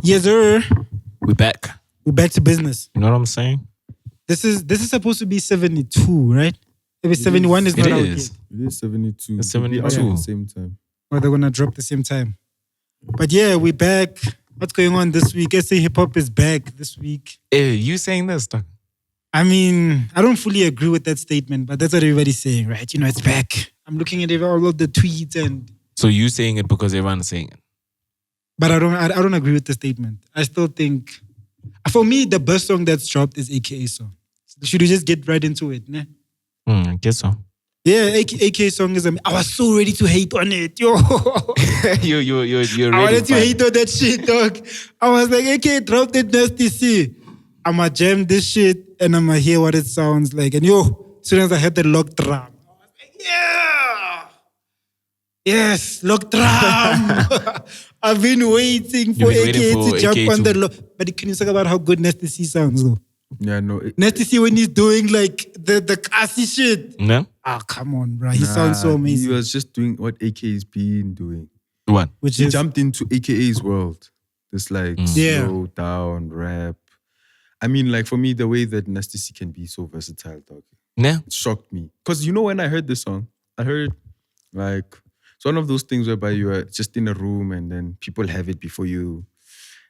Yes, sir. We back. We're back to business. You know what I'm saying? This is supposed to be 72, right? Maybe 71 is not out yet. It is 72. It's It'll be 72. out at the same time. Or they're gonna drop the same time. But yeah, we're back. What's going on this week? SA Hip Hop is back this week. Hey, you saying this, dog? I mean, I don't fully agree with that statement, but that's what everybody's saying, right? You know, it's back. I'm looking at all of the tweets and. So you saying it because everyone's saying it? But I don't agree with the statement. I still think, for me, the best song that's dropped is AKA song. Should we just get right into it? Né? I guess so. Yeah, AKA song is. I was so ready to hate on it, yo. You're I ready. wanted to hate on that shit, dog. I was like, AKA dropped it, Nasty C. I'ma jam this shit and I'ma hear what it sounds like. And yo, as soon as I heard the lock drum, I was like, yeah. Yes, lock drum. I've been waiting for AKA to jump on the lock. But can you talk about how good Nasty C sounds though? Yeah, no. Nasty C when he's doing like the classy shit. No? Ah, come on, bro. He sounds so amazing. He was just doing what AKA's been doing. What? Which He is jumped into AKA's world. This like slow down rap. I mean, like for me, the way that Nasty C can be so versatile, dog, No? it shocked me. Because you know when I heard this song, I heard like it's one of those things whereby you are just in a room and then people have it before you.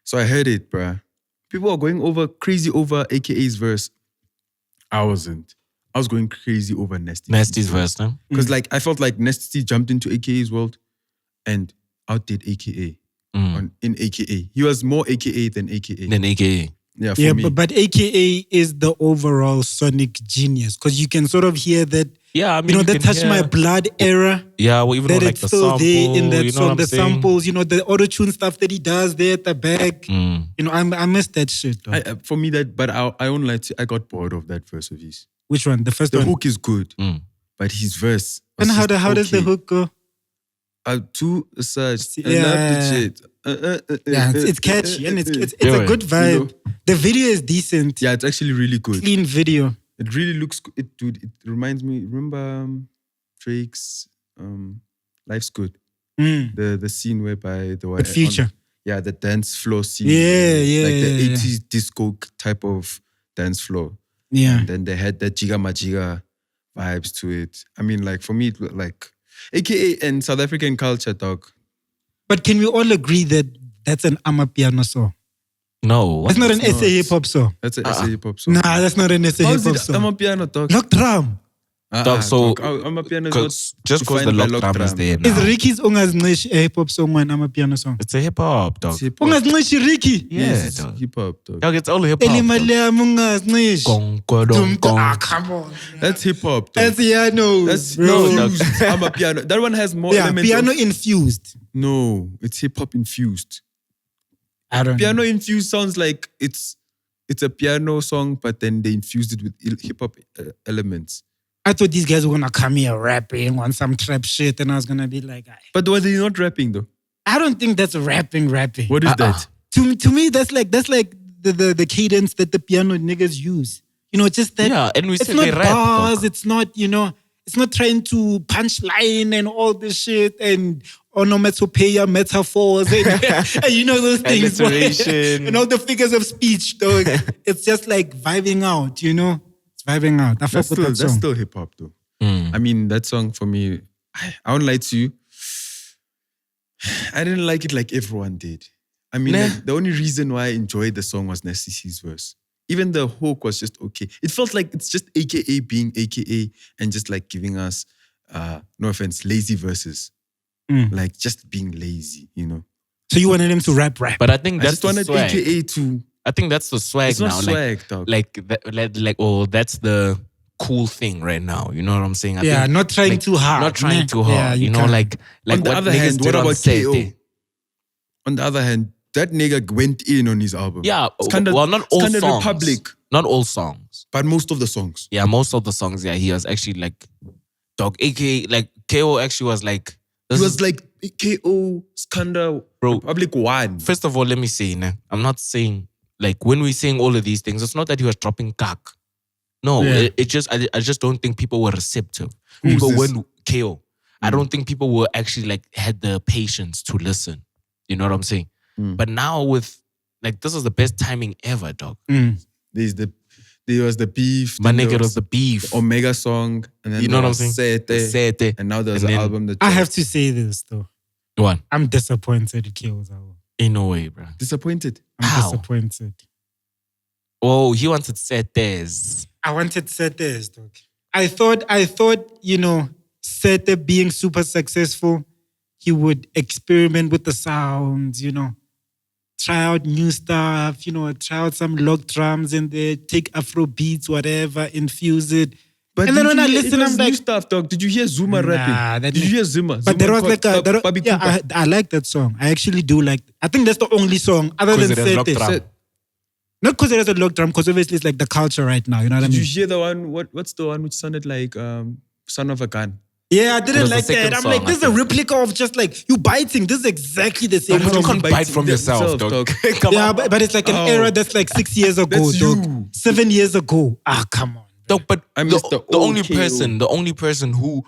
So I heard it, bruh. People are going crazy over AKA's verse. I wasn't. I was going crazy over Nasty's verse, no? Because like I felt like Nasty jumped into AKA's world and outdid AKA in AKA. He was more AKA than AKA. Then AKA. Yeah, for me. but AKA is the overall sonic genius because you can sort of hear that. Yeah, I mean, you know, the Touch My Blood era. Yeah, well, even that like it's the still sample, there in that you know song. what The I'm saying? samples, you know, the auto-tune stuff that he does there at the back. You know, I miss that shit. Dog. For me, but I won't lie to you, I got bored of that verse of his. Which one? The first The one? hook is good, but his verse. And how does the hook go? To such. I Yeah. love the shit. Yeah, it's catchy and it's a good vibe. You know? The video is decent. Yeah, it's actually really good. Clean video. It really looks good. Dude, it reminds me, remember Drake's Life's Good? The scene whereby With Future. The dance floor scene. Yeah, like the yeah. 80s disco type of dance floor. Yeah. And then they had that Jiga Majiga vibes to it. I mean, like for me, it was like AKA and South African culture, dog. But can we all agree that that's an Amapiano song? No. That's not an It's SA not. hip hop song. That's an SA hip hop song. Nah, that's not an SA How hip is hop it song. Amapiano, dog? Lock drum. Dog, so Amapiano just is because not the defined by lock drum is there Is now. Ricky's Ungaznish a hip hop song or an Amapiano song? It's a hip hop, dog. It's hip hop. Ungaznish Ricky. Yeah, Yes, dog. hip hop, dog. Dog, it's all hip hop. Elimalea Mungaznish. Gong, gong, gong. Come on. That's hip hop, dog. That's Yano. That's bro. infused. Amapiano. That one has more Yeah, elements. piano of, infused. no, it's hip hop infused. I don't know. Piano infused sounds like it's a piano song, but then they infused it with hip hop elements. I thought these guys were gonna come here rapping on some trap shit, and I was gonna be like, But were they not rapping though? I don't think that's rapping. What is that? To me, that's like the cadence that the piano niggas use. You know, just that. Yeah, and we it's said not they rap, bars. dog. It's not, you know, it's not trying to punchline and all this shit and onomatopoeia metaphors and, and you know those things. Alliteration. And all the figures of speech, dog. It's just like vibing out, you know. It's vibing out. I fuck with that That's song. still hip hop though. I mean, that song for me, I won't lie to you. I didn't like it like everyone did. I mean, like, the only reason why I enjoyed the song was Nasty C's verse. Even the hook was just okay. It felt like it's just AKA being AKA and just like giving us, no offense, lazy verses. Like just being lazy, you know. So you wanted him to rap. But I think I that's just the wanted swag. AKA to. I think that's the swag It's not now. swag, dog. That's the cool thing right now. You know what I'm saying? I Yeah, think, not trying like, too hard. Not trying Nah. too hard. Yeah, you know, can't. like On the what other niggas hand, did what on about KO? Saturday. On the other hand, that nigga went in on his album. Yeah, It's kinda, well, not all it's kinda songs. Republic, Not all songs. but most of the songs. Yeah, most of the songs. Yeah, he was actually like, dog. AKA like KO actually was like. He was like KO, Skanda, Bro. Republic 1. First of all, let me say, I'm not saying like when we're saying all of these things, it's not that he was dropping kak. No, Yeah. I just don't think people were receptive. Who's People this? when KO. I don't think people were actually like had the patience to listen. You know what I'm saying? But now with like this is the best timing ever, dog. There was the beef. My then there nigga, it was the beef. Omega song, and then You know there what I'm was saying? Sete, Sete. and now there's And an then- album that I have to say this though. One. I'm disappointed in K.O's album. In no way, bro. disappointed. I'm How? disappointed. Oh, he wanted Setes. I wanted Sete's, dog. I thought, Sete being super successful, he would experiment with the sounds, try out new stuff, try out some log drums in there, take Afro beats, whatever, infuse it. But And then did when you I hear- listen, it was I'm like- new stuff, dog. Did you hear Zuma Nah, rapping? that Did you hear Zuma? But there was like a, Bobby yeah, Cooper. I like that song. I actually do like. I think that's the only song other than Because it has log Sete. drum. Not because there is a log drum, because obviously it's like the culture right now. You know what I Did mean? you hear the one? What's the one which sounded like "Son of a Gun"? Yeah, I It didn't was the like that. second I'm song, like, I this is a think. replica of just like you biting. This is exactly the same But how You you song. can't bite bite from yourself, yourself, dog. dog. Come Yeah, on. but it's like an Oh. era that's like 6 years ago, That's dog. you. 7 years ago. Ah, come on. Dog, but I miss the the old only KO. person who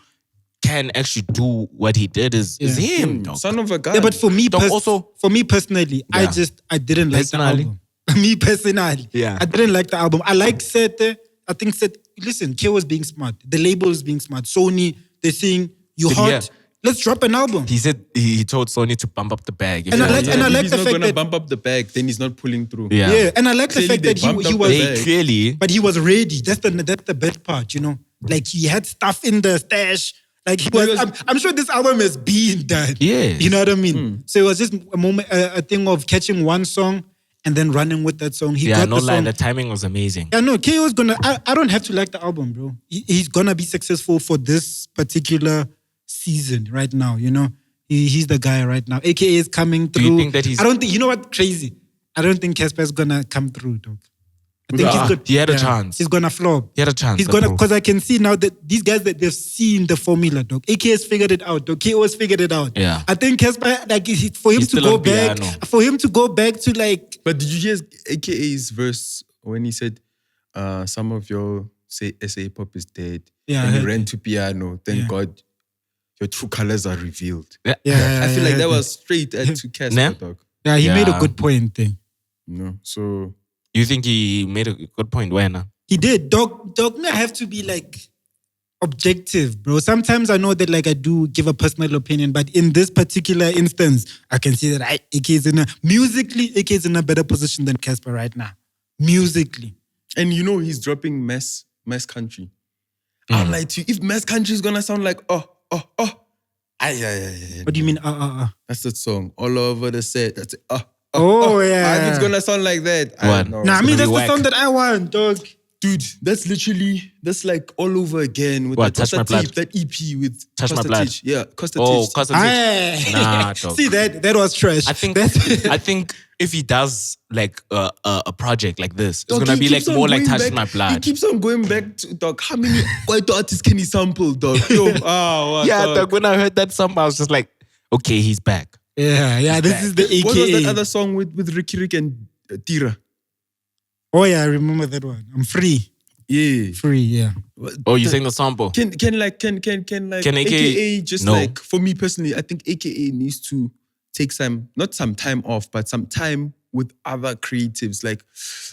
can actually do what he did is him, dog. Son of a gun. Yeah, but for me, Dog, also- for me personally, I didn't like the Personally? album. Me personally, Yeah. I didn't like the album. I like Sete. I think Sete. Listen, K was being smart. The label is being smart. Sony, they're saying you Did hot. he, Let's drop an album. He said he told Sony to bump up the bag. And I like- yeah, and I if like he's the not fact gonna that- bump up the bag, then he's not pulling through. Yeah. Yeah, and I like the Clearly fact they that bumped he up was, the They bag. clearly. but he was ready. That's the best part, Like he had stuff in the stash. Like he was. I'm sure this album has been done. Yes. You know what I mean? So it was just a moment, a thing of catching one song and then running with that song. He Yeah, got no the lie, song. the timing was amazing. Yeah, no, K.O's gonna. I don't have to like the album, bro. He's gonna be successful for this particular season right now. He's the guy right now. AKA is coming through. Do you think that he's- I don't think. You know what? Crazy. I don't think Casper's gonna come through, dog. I think he's good. He had a chance. He's gonna flop. He had a chance. He's but gonna, bro. because I can see now that these guys that they've seen the formula, dog. AK has figured it out, dog. KO has figured it out. Yeah. I think Casper, like, for him He's to still go on back, piano. to like, But did you hear AKA's verse when he said, "Some of y'all say SA pop is dead, Yeah, I and you heard ran to piano. Thank Yeah. God, your true colors are revealed." yeah, I feel like that yeah. was straight to Casper, Nah. dog. Yeah, he made a Yeah. good point thing. So You think he made a good point? Why not? He did. Dog, me, I have to be like objective, bro. Sometimes I know that like I do give a personal opinion, but in this particular instance, I can see that AK is musically, AK is in a better position than Casper right now. Musically. and he's dropping Mass Country. I'll lie to you. If Mass Country is gonna sound like ay. What do you mean? That's that song. All over the set. That's it. Yeah. If it's gonna sound like that, I What? don't know. Nah, I mean, be that's the whack. song that I want, dog. Dude, that's like all over again with What, that Touch My Costa Teach, Blood? that EP with Touch My Costa Blood? Teach. Yeah, Costa Oh, Teach. cause of Aye. Nah, dog. See, that was trash. I think That's- I think if he does like a project like this, it's Dog, gonna he be like keeps on more like going Touch back- My Blood. He keeps on going back to, dog, how many white artists can he sample, dog? Yo, what, Yeah, dog? dog. When I heard that song, I was just like, okay, he's back. yeah, this is the AKA. What was that other song with Ricky Rick and Tira? Oh, yeah, I remember that one. I'm free. Yeah. Free, yeah. Oh, you saying the sample? Can Can AKA just No. like, for me personally, I think AKA needs to take not some time off, but some time with other creatives. Like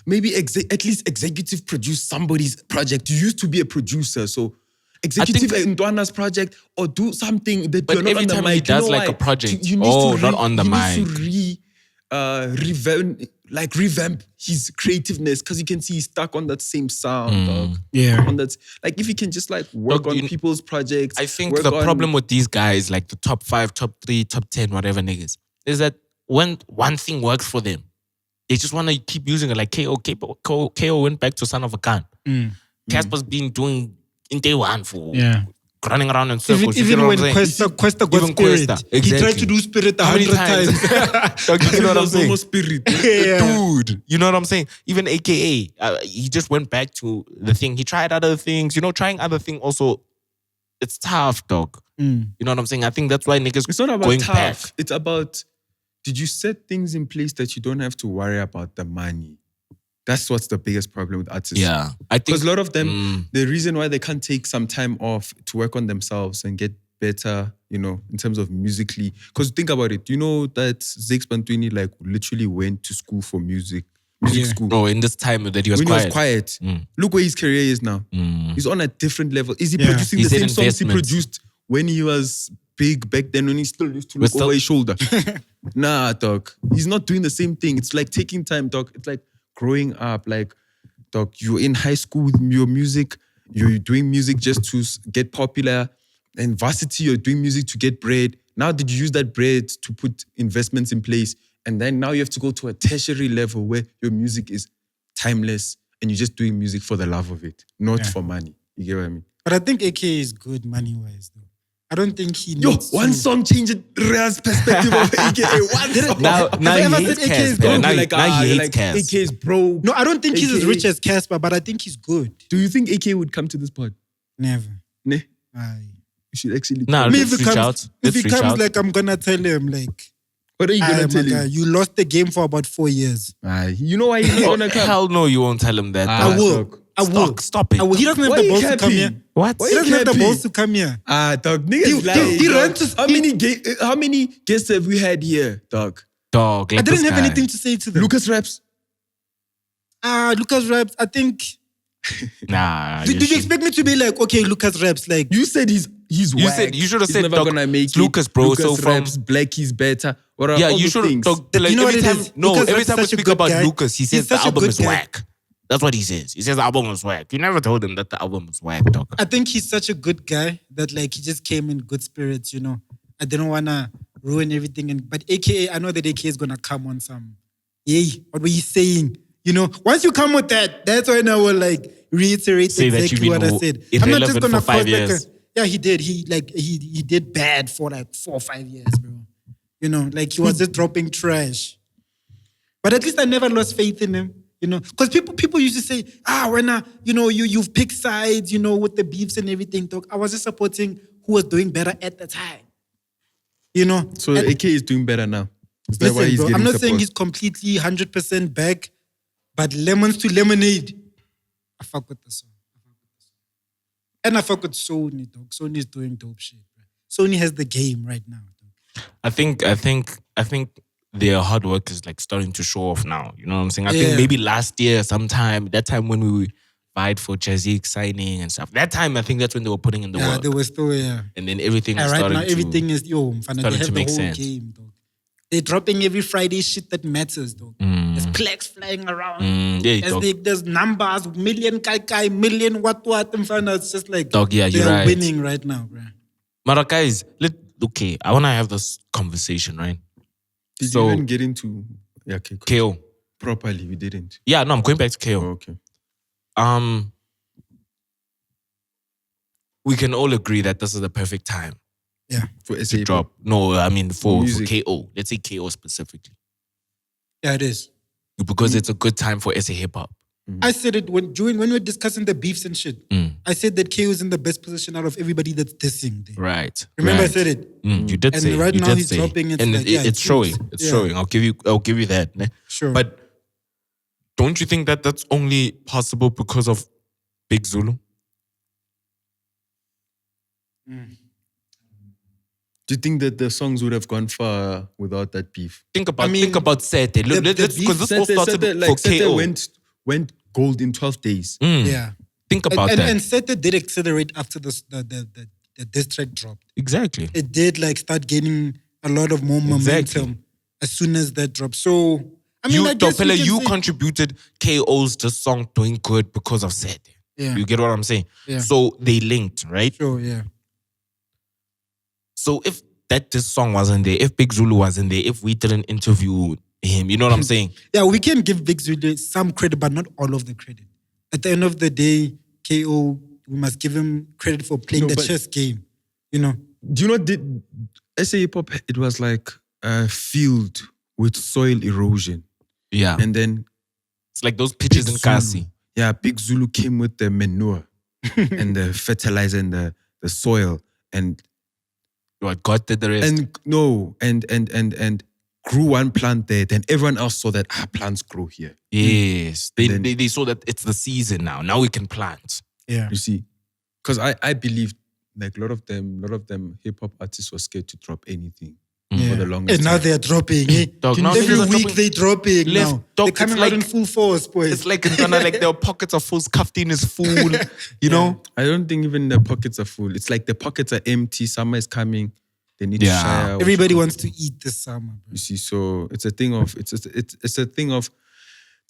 maybe at least executive produce somebody's project. You used to be a producer, so executive Ndwana's project or do something that But you're not every on the time mic. he You does know like why? a project, You need to not on the he needs to revamp his creativeness, because you can see he's stuck on that same sound, dog. Yeah. On that, like if he can just like work Dog, on people's projects. I think work the on- problem with these guys, like the top 5, top 3, top 10, whatever niggas, is that when one thing works for them, they just want to keep using it. Like KO went back to Son of a Gun. Casper's been doing in day one for running around in circles. you Even know when what I'm saying? Questa got Even Spirit, Questa, he tried exactly. to do Spirit How many 100 times? times. Dog, you know what I'm There's saying? almost spirit. Yeah. Dude, you know what I'm saying? Even AKA, he just went back to the thing. He tried other things. Trying other things also, it's tough, dog. You know what I'm saying? I think that's why niggas It's not about going tough. back. It's about, did you set things in place that you don't have to worry about the money? That's what's the biggest problem with artists. Yeah. I think Because a lot of them, the reason why they can't take some time off to work on themselves and get better, in terms of musically. Because think about it, you know that Zakes Bantwini like literally went to school for music school. Bro, in this time that he was When quiet. he was quiet, look where his career is now. He's on a different level. Is he producing He the said same songs he investments. produced when he was big back then, when he still used to look over his shoulder? Nah, dog. He's not doing the same thing. It's like taking time, dog. It's like growing up. Like, dog, you're in high school with your music. You're doing music just to get popular. And varsity, you're doing music to get bread. Now did you use that bread to put investments in place? And then now you have to go to a tertiary level where your music is timeless and you're just doing music for the love of it, not for money. You get what I mean? But I think AK is good money-wise, though. I don't think he Yo, needs one song changed Rhea's perspective of AKA. One song. Now he ever hates said AK is Casper. broke? Now he hates like, Casper. AK is broke. No, I don't think he's as AKA rich as Casper, but I think he's good. Do you think AK would come to this pod? Never. Ne? Aye. You should actually. Nah, Me, let's if reach out. if Let's he reach comes, out. like, I'm gonna tell him, like, What are you "Aye, gonna tell my guy, him? you lost the game for about 4 years." You know why he's not gonna come? Hell no, you won't tell him that. Ah, I will. dog. I will. Stop it. I will. He doesn't have Why the you balls to come capping? here. What? Why He you doesn't have the capping? balls to come here. Dog, niggas lying. he dog. ran to- How many guests have we had here, dog? Dog, like I didn't this have guy. anything to say to them. Lucas Raps. Lucas Raps, I think. Nah. Did you expect me to be like, okay, Lucas Raps, like, You said he's You whack. said- you should have He's said, never dog, gonna make it's it. Lucas, bro. Lucas So from- Raps, Blackie's better. What are Yeah, all you those should things? dog. You Like, know what every it time, is? no, Lucas every Rap's time we such a speak good about guy. Lucas, he He's says the such a album good is guy. whack. That's what he says. He says the album is whack. You never told him that the album is whack, dog. I think he's such a good guy that, like, he just came in good spirits, I didn't want to ruin everything. But AKA, I know that AKA is going to come on some, yay, what were you saying? Once you come with that, that's when I will, like, reiterate Say that exactly you've what I been said. I'm not just irrelevant going to for 5 cause, like, years. yeah, he did. He did bad for, like, 4 or 5 years, bro. Like, he was just dropping trash. But at least I never lost faith in him. Because people used to say, when you've picked sides, with the beefs and everything. Dog. I was just supporting who was doing better at the time. So And- AK is doing better now. Is that why Listen, he's bro, getting I'm not support? saying he's completely 100% back, but lemons to lemonade. I fuck with the song. And I fuck with Sony, dog. Sony's doing dope shit, bro. Sony has the game right now, dog. I think their hard work is like starting to show off now. You know what I'm saying? I Yeah. think maybe last year, that time when we vied for Jazik signing and stuff. That time, I think that's when they were putting in the Yeah, work. they were still, yeah. And then everything was And right starting now, to... everything is, mfana, they starting have to the make whole sense. game, dog. They're dropping every Friday shit that matters, dog. There's plaques flying around. yeah, dog. There's numbers, million kai, million what, mfana. It's just like, Dog, yeah, you're they're right. winning right now, bro. Mara, guys, I want to have this conversation, right? Did So- you even get into okay, cool. KO. Properly? We didn't. Yeah, no, I'm going back to KO. Oh, okay. We can all agree that this is the perfect time Yeah. For to SA drop. No, I mean for Music. KO. Let's say KO specifically. Yeah, it is. Because it's a good time for SA hip hop. I said it when we were discussing the beefs and shit. I said that KO is in the best position out of everybody that's dissing. There. Right. Remember, right. I said it. You did And say. right you now did he's say. dropping it and like, yeah, it's it showing. proves. It's Yeah. showing. I'll give you that. Ne? Sure. But don't you think that that's only possible because of Big Zulu? Do you think that the songs would have gone far without that beef? Think about mean, Sete. Look, the let's because this all Sete- started Sete, for Sete KO. went gold in 12 days. yeah. Think about and, that. And Sete did accelerate after the diss track dropped. Exactly. It did like start gaining a lot of more momentum Exactly. as soon as that dropped. So I mean, You, I guess Pele, we can you say- contributed KO's just song doing good because of Sete. Yeah. You get what I'm saying? Yeah. So they linked, right? Sure, yeah. So if this song wasn't there, if Big Zulu wasn't there, if we didn't interview him, you know what I'm saying? Yeah, we can give Big Zulu some credit, but not all of the credit. At the end of the day, KO, we must give him credit for playing No, the but- chess game. Do you know, SA hip hop, it was like a field with soil erosion. Yeah. And then It's like those pitches Big in Kasi. Zulu. Yeah, Big Zulu came with the manure and the fertilizer and the soil and What God did the rest. and grew one plant there, then everyone else saw that plants grow here. Yes. Then- They saw that it's the season now. Now we can plant. Yeah. You see, because I believe like a lot of them hip hop artists were scared to drop anything for the longest And now time. they're dropping. Eh? Dog, now Every niggas are week dropping they're dropping left. now. Dog, They're coming it's out like- in full force, boy. It's like their pockets are full, Kaftin is full, you know? I don't think even the pockets are full. It's like the pockets are empty. Summer is coming. They need to Yeah. share. Everybody wants to eat this summer, bro. You see, so it's a thing of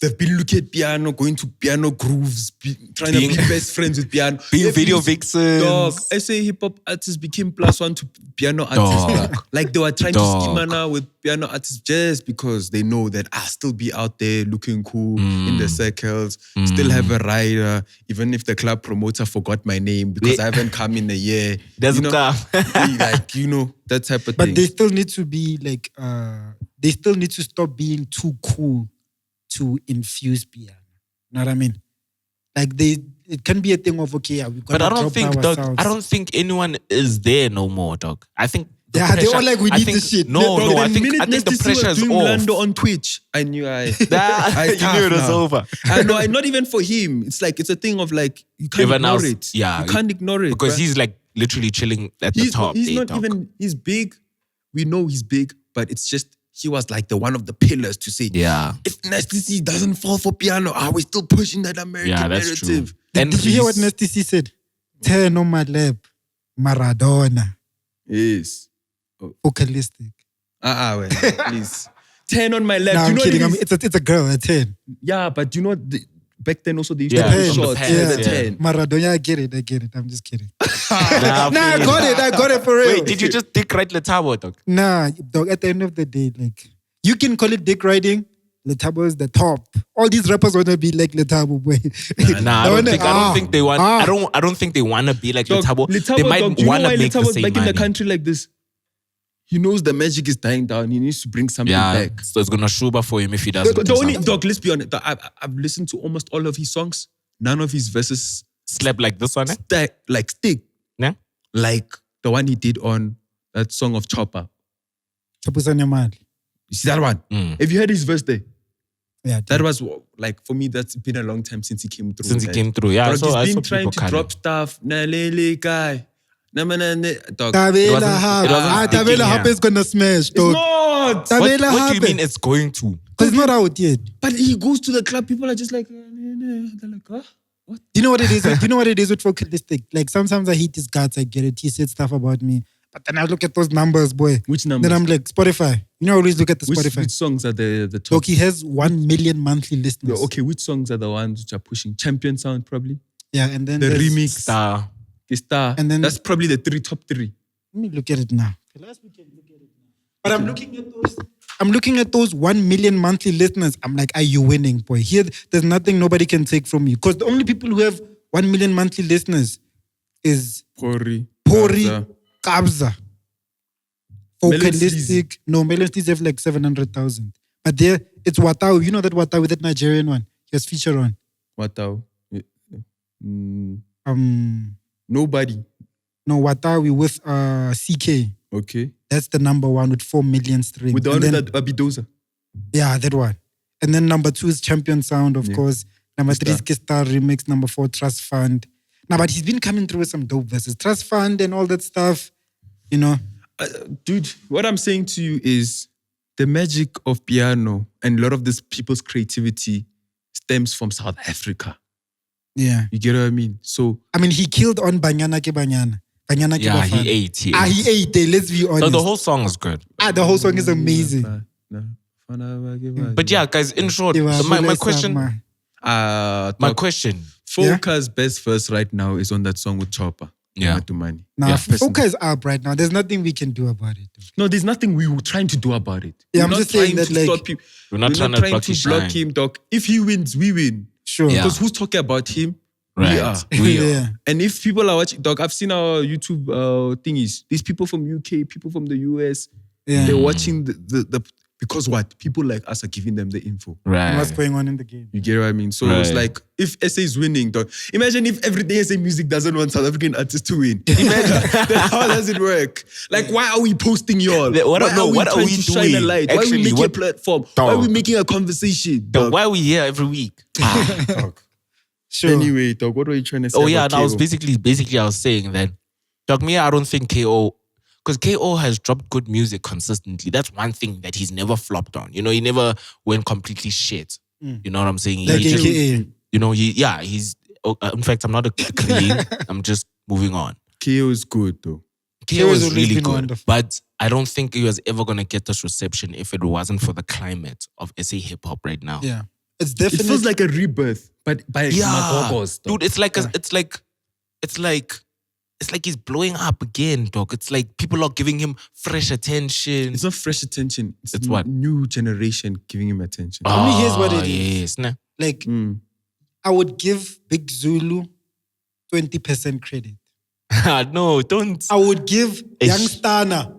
they've been looking at piano, going to piano grooves, trying to be best friends with piano. Being video vixens. Dog, I say hip hop artists became +1 to piano artists. Dog. Like they were trying to Dog. scheme with piano artists just because they know that I'll still be out there looking cool in the circles, still have a rider, even if the club promoter forgot my name because I haven't come in a year. Doesn't come. Like, that type of But thing. they still need to be like, they still need to stop being too cool to infuse piano. You know what I mean? Like it can be a thing of, okay, we got But to I don't drop think, our dog, sounds. I don't think anyone is there no more, dog. I think the Yeah, they all pressure- like, we I need think- this shit. No, Bro, no, I the think minute the Nasty C pressure was is doing off. Lando on Twitch, I knew I You knew it was now. over. I know, not even for him. It's like, it's a thing of like, you can't Everyone ignore else, it. yeah, You can't ignore it. Because bruh. he's like literally chilling at the top. He's there, not dog. even, he's big. We know he's big, but it's just, he was like the one of the pillars to say, Yeah. if Nasty C doesn't fall for piano, are we still pushing that American Yeah, that's true. narrative? And Did you hear what he's- Nasty C said? 10 on my lap, Maradona, Yes. vocalistic. Well, please. 10 on my left. No, you I'm know kidding. what it is? It's a girl, a 10. Yeah, but you know what? Back then also they used Yeah, to on have the shots. pants, Yeah, the yeah. 10. Maradona, I get it. I'm just kidding. Nah, Nah, I please. got it for real. Wait, did you just dick right Letabo, dog? Nah, dog, at the end of the day, like, you can call it dick riding. Letabo is the top. All these rappers want to be like Letabo, boy. Nah, I don't think they want. I don't think they want to be like Dog, Letabo. Letabo, They might dog, do you know want why to make the Letabo's same back money. in the country like this? He knows the magic is dying down. He needs to bring something Yeah, back. so it's gonna shuba for him if he doesn't. The do only something. dog, let's be honest. I've listened to almost all of his songs. None of his verses Slap like this one, eh? stick Yeah. like the one he did on that song of Chopper. Chapusanya Mali. You see that one? Have you heard his verse there? Yeah, That was like, for me, that's been a long time since he came through. Since he Like, came through, yeah. Bro, So I he's saw been trying people to kind drop stuff. Na lele guy. Na na na. Dog. Tabela wasn't Hap. sticking, Tabela yeah. Hap is gonna smash, It's dog. not. Tabela What do you Hap. mean it's going to? Because it's not out yet. But he goes to the club. People are just like, they're like, huh? What? Do you know what it is? Do you know what it is with vocalistic? Like sometimes I hate his guts. I get it. He said stuff about me, but then I look at those numbers, boy. Which numbers? Then I'm like, Spotify. You know, I always look at the Which Spotify. songs are the top? Look, he has 1 million monthly listeners. Yeah, okay, which songs are the ones which are pushing? Champion Sound, probably. Yeah, and then The there's- remix. Star. The Star. And then- that's probably the top three. Let me look at it now. Last weekend, look at it now. But I'm looking at those 1 million monthly listeners. I'm like, are you winning, boy? Here, there's nothing nobody can take from you. Because the only people who have 1 million monthly listeners is Pori. Pori, Kabza. Melon Vocalistic. No, Melon Steez have like 700,000. But there, it's Watau. You know that Watau with that Nigerian one? He has feature on. Watau. Nobody. No, Watawi with CK. Okay. That's the number one with 4 million streams. With the And one then- that Abidoza. Yeah, that one. And then number 2 is Champion Sound, of Yeah. course. Number 3 is Star. Kistar Remix. Number 4, Trust Fund. Now, but he's been coming through with some dope verses. Trust Fund and all that stuff, you know. Dude, what I'm saying to you is the magic of piano and a lot of this people's creativity stems from South Africa. Yeah. You get what I mean? So I mean, he killed on Banyana Ke Banyana. Banyana Ke Yeah, Bafana. he ate. He He ate it. Let's be honest. So the whole song is good. the whole song is amazing. But yeah, guys, in short, my question, my question. Focus best verse right now is on that song with Chopper. Yeah. Money. Now, Yeah, Focus is up right now. There's nothing we can do about it. No, there's nothing we were trying to do about it. Yeah, We're I'm not just saying trying that, to like, stop him. We're not trying to block his shine. him, dog. If he wins, we win. Sure. Yeah. Because who's talking about him? We Right. are. We are. Yeah. And if people are watching, dog, I've seen our YouTube thingies. These people from UK, people from the US, Yeah. they're watching the Because what? People like us are giving them the info. Right. What's going on in the game? You get what I mean? So it's like, if SA is winning, dog, imagine if every day SA Music doesn't want South African artists to win. Imagine, then how does it work? Like, why are we posting y'all? What why are we trying to shine a doing? light? Why are we Actually, making a platform? Why are we making a conversation? Dog, why are we here every week? Dog. Sure. Anyway, dog, what were you trying to say? Oh yeah, about and I was KO? basically I was saying that, dog, me, I don't think KO, because KO has dropped good music consistently. That's one thing that he's never flopped on. You know, he never went completely shit. You know what I'm saying? Like He just, AKA. you know, he's. In fact, I'm not agreeing. I'm just moving on. KO is good though. KO is always really been good, wonderful. but I don't think he was ever gonna get this reception if it wasn't for the climate of SA hip hop right now. Yeah. It's It definitely feels like a rebirth, but by Yeah, Magogos, dog. dude, it's like he's blowing up again, dog. It's like people are giving him fresh attention. It's not fresh attention. It's what? New generation giving him attention. For me, here's what it is. Yes, nah. like, Mm. I would give Big Zulu 20% credit. No, don't. I would give Young Stunner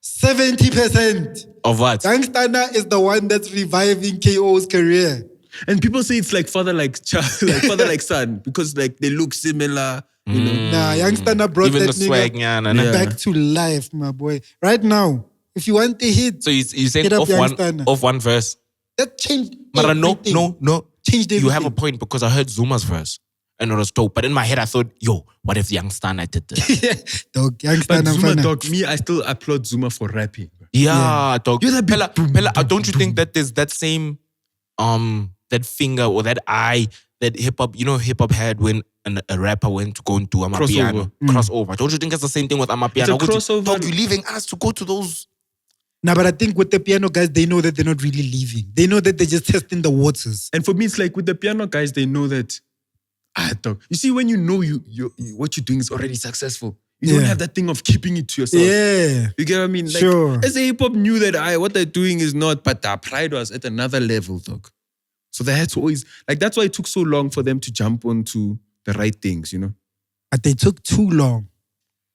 70%. Of what? Young Stunner is the one that's reviving KO's career. And people say it's like father like child, like father like son, because like they look similar. You know? Nah, Young Stunner brought Even that the swag, nigga yeah, nah. back to life, my boy. Right now, if you want a hit, So you saying hit up Young off Stunner. one verse? That changed Mara, no. Changed You have a everything. point because I heard Zuma's verse and it was dope. But in my head, I thought, yo, what if Young Stunner did this? Dog, Young But Stunner. Zuma, Fana. dog, me, I still applaud Zuma for rapping. Yeah, dog. You're that big Pella, don't you think that there's that same that finger or that eye that hip hop, you know, hip hop had when a rapper went to go and do Amapiano crossover. Don't you think it's the same thing with Amapiano? It's a crossover. Dog, you're leaving us to go to those. Nah, but I think with the piano guys, they know that they're not really leaving. They know that they're just testing the waters. And for me, it's like with the piano guys, they know that. Dog. You see, when you know what you're doing is already successful, you don't Yeah. have that thing of keeping it to yourself. Yeah. You get what I mean? Like, Sure. as a hip hop knew that what they're doing is not, but their pride was at another level, dog. So they had to always, like, that's why it took so long for them to jump onto the right things, you know? But they took too long.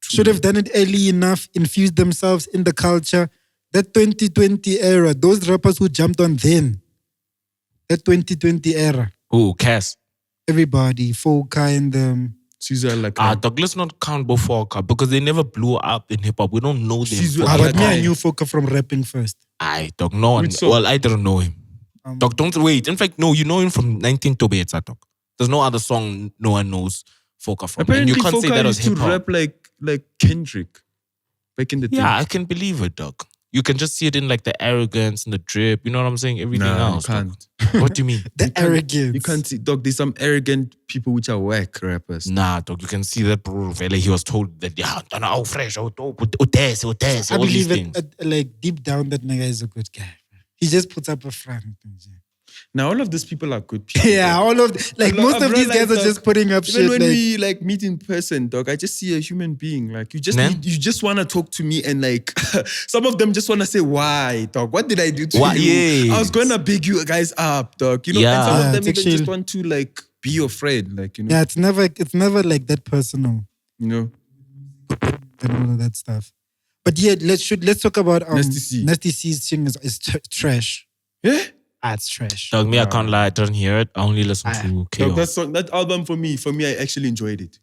Should have done it early enough, infused themselves in the culture. That 2020 era, those rappers who jumped on then, that 2020 era, Oh, Cass. everybody, Foka and them. Caesar, like, Dog, let's not count Bofoka because they never blew up in hip hop. We don't know them. She's- for Ah, But that me, I long. knew Foka from rapping first. Aye, dog, no one. Which song? Well, I didn't know him. Dog, don't wait. In fact, no, you know him from 19 Tobetsa, dog. There's no other song no one knows Foka from. apparently and you can't say Foka that was used to hip hop. rap like Kendrick back in the day. Yeah, I can believe it, dog. You can just see it in like the arrogance and the drip. You know what I'm saying? Everything Nah, else. you dog. can't. What do you mean? The arrogance. You can't see, dog, there's some arrogant people which are whack rappers. Nah, dog. You can see that, bro. Vele, he was told that, yeah, oh, fresh, oh, dope, oh, this, I all these believe things. like deep down that nigga is a good guy. He just puts up a front. Now all of these people are good people. Yeah, all of like I've most of these guys realized, are dog, just putting up Even shit. when Like, we like meet in person, dog, I just see a human being. Like you just Nah. you just want to talk to me, and like some of them just want to say, "Why, dog? What did I do to Why, you? yes. I was gonna big you guys up, dog. You know." Yeah. And some Yeah, of them it's even actually- just want to like be your friend, like you know, yeah, it's never like that personal you know. and all of that stuff. But yeah, let's talk about Nasty C. Nasty C's thing is trash. Yeah, It's trash. Dog, me, I can't lie. I didn't hear it. I only listen to KO. dog, that album for me, I actually enjoyed it.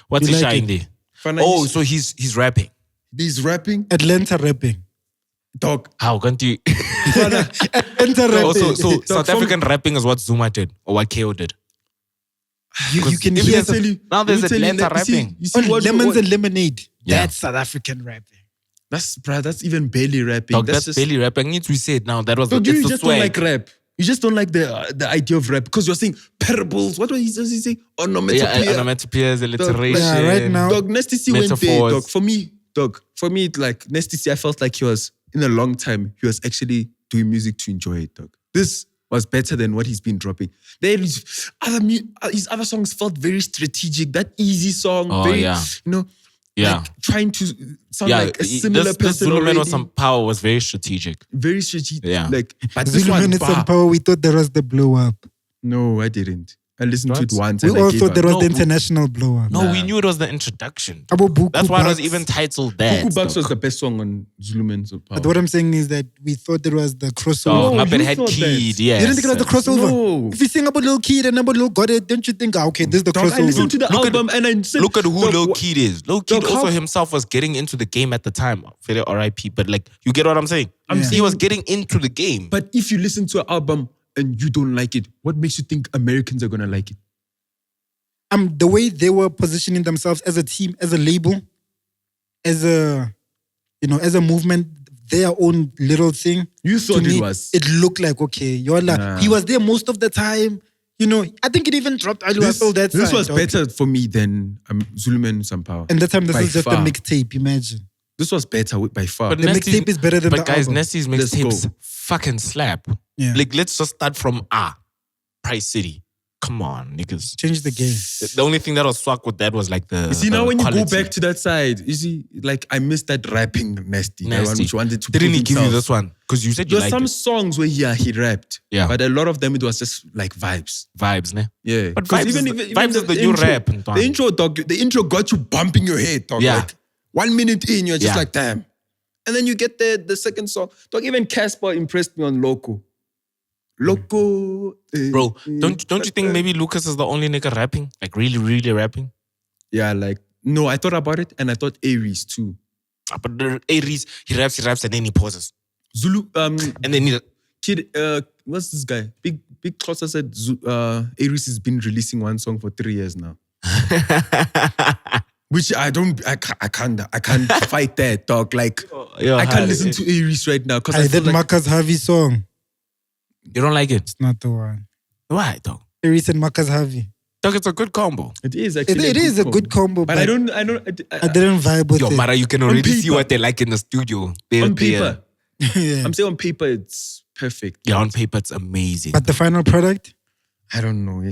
What's You he like shine it? there? Fana, Oh, so he's rapping. he's rapping, Atlanta rapping. dog. How can't you? Atlanta rapping. Also, so Dog, South from- African rapping is what Zuma did or what KO did. you can if hear there's a- now there's Atlanta rapping. You see on what, Lemons what- and Lemonade. Yeah. That's South African rapping. that's even barely rapping. Dog, that's just, barely rapping. Need we said now that was Dog, it's you the just swag. don't like rap. You just don't like the idea of rap because you're saying parables. What does he say? Onomatopoeia. Yeah, onomatopoeias, alliteration. Yeah, right now. Dog, Nasty C went there, Metaphors. dog. For me, like Nasty C, I felt like he was in a long time. He was actually doing music to enjoy it, dog. This was better than what he's been dropping. His other songs felt very strategic. That easy song, Oh, very, yeah. you know, Yeah. like trying to sound Yeah, like a similar this person Zulu man already. with some power was very strategic. Very strategic. Yeah. Like, but this Zulu one, Man is bah. some power. We thought that was the blow up. No, I didn't. I listened to it once. We and I all gave thought up. that was No, the we- international blow up. No, we knew it was the introduction. Buku That's why it was Bucks. even titled that. Buku Bucks dog. was the best song on Zulu Men's Power. But what I'm saying is that we thought it was the Oh, crossover. No, Muppet you had thought Kid, that. yes. You didn't think it was the crossover? No. If you sing about Lil Kid and about Lil Got It, don't you think, okay, this is the Dog, I listened crossover? to the Look at- album and I said, Look at who dog, Lil wha- Kid is. Lil Kid Dog, also how- himself was getting into the game at the time. Very RIP, but like, you get what I'm saying? He was getting into the game. But if you listen to an album and you don't like it, what makes you think Americans are gonna like it? The way they were positioning themselves as a team, as a label, as a, as a movement, their own little thing. You to thought me, it was. It looked like, okay, you're like, Nah. he was there most of the time. I think it even dropped early. I saw that This side, was dog. better for me than Zulu Men's Power. And that time, this By was just far. a mixtape, imagine. This was better by far. But The Nasty- mixtape is better than But the guys, album. Nessie's Let's mixtapes go. fucking slap. Yeah. Like, let's just start from Price City. Come on, niggas. Change the game. The only thing that was swag with that was like the. You see, now the when you go quality. back to that side, you see, like I missed that rapping nasty. That one Nasty. which wanted to Didn't prove he give you himself. this one? Because you said you There were liked some it. songs where he rapped. Yeah. But a lot of them it was just like vibes. Vibes, ne? Yeah. But 'Cause vibes is the new intro, rap, Ntwana. The intro, dog, the intro got you bumping your head, dog. Yeah. Like 1 minute in, you're just Yeah. like, damn. And then you get the second song. Dog, even Casper impressed me on Loco. Loco. Bro, don't you think maybe Lucas is the only nigga rapping? Like really, really rapping? Yeah, like, no, I thought about it and I thought Aries too. But the Aries, he raps, and then he pauses. Zulu, And then he... Kid, what's this guy? Big Xhosa said Aries has been releasing one song for 3 years now. Which I can't fight that, dog. Like, Yo, I can't Harry, listen to Aries right now because I I feel did like Marcus Harvey song. You don't like it? It's not the one. Why, dog? The recent Marcus Harvey. Dog, it's a good combo. it is actually It is a good combo, But I didn't vibe with Yo, it. Mara, you can already see paper. what they like in the studio. They're on there. paper. Yeah. I'm saying on paper it's perfect. Yeah, on paper, it's amazing. But the final product, I don't know.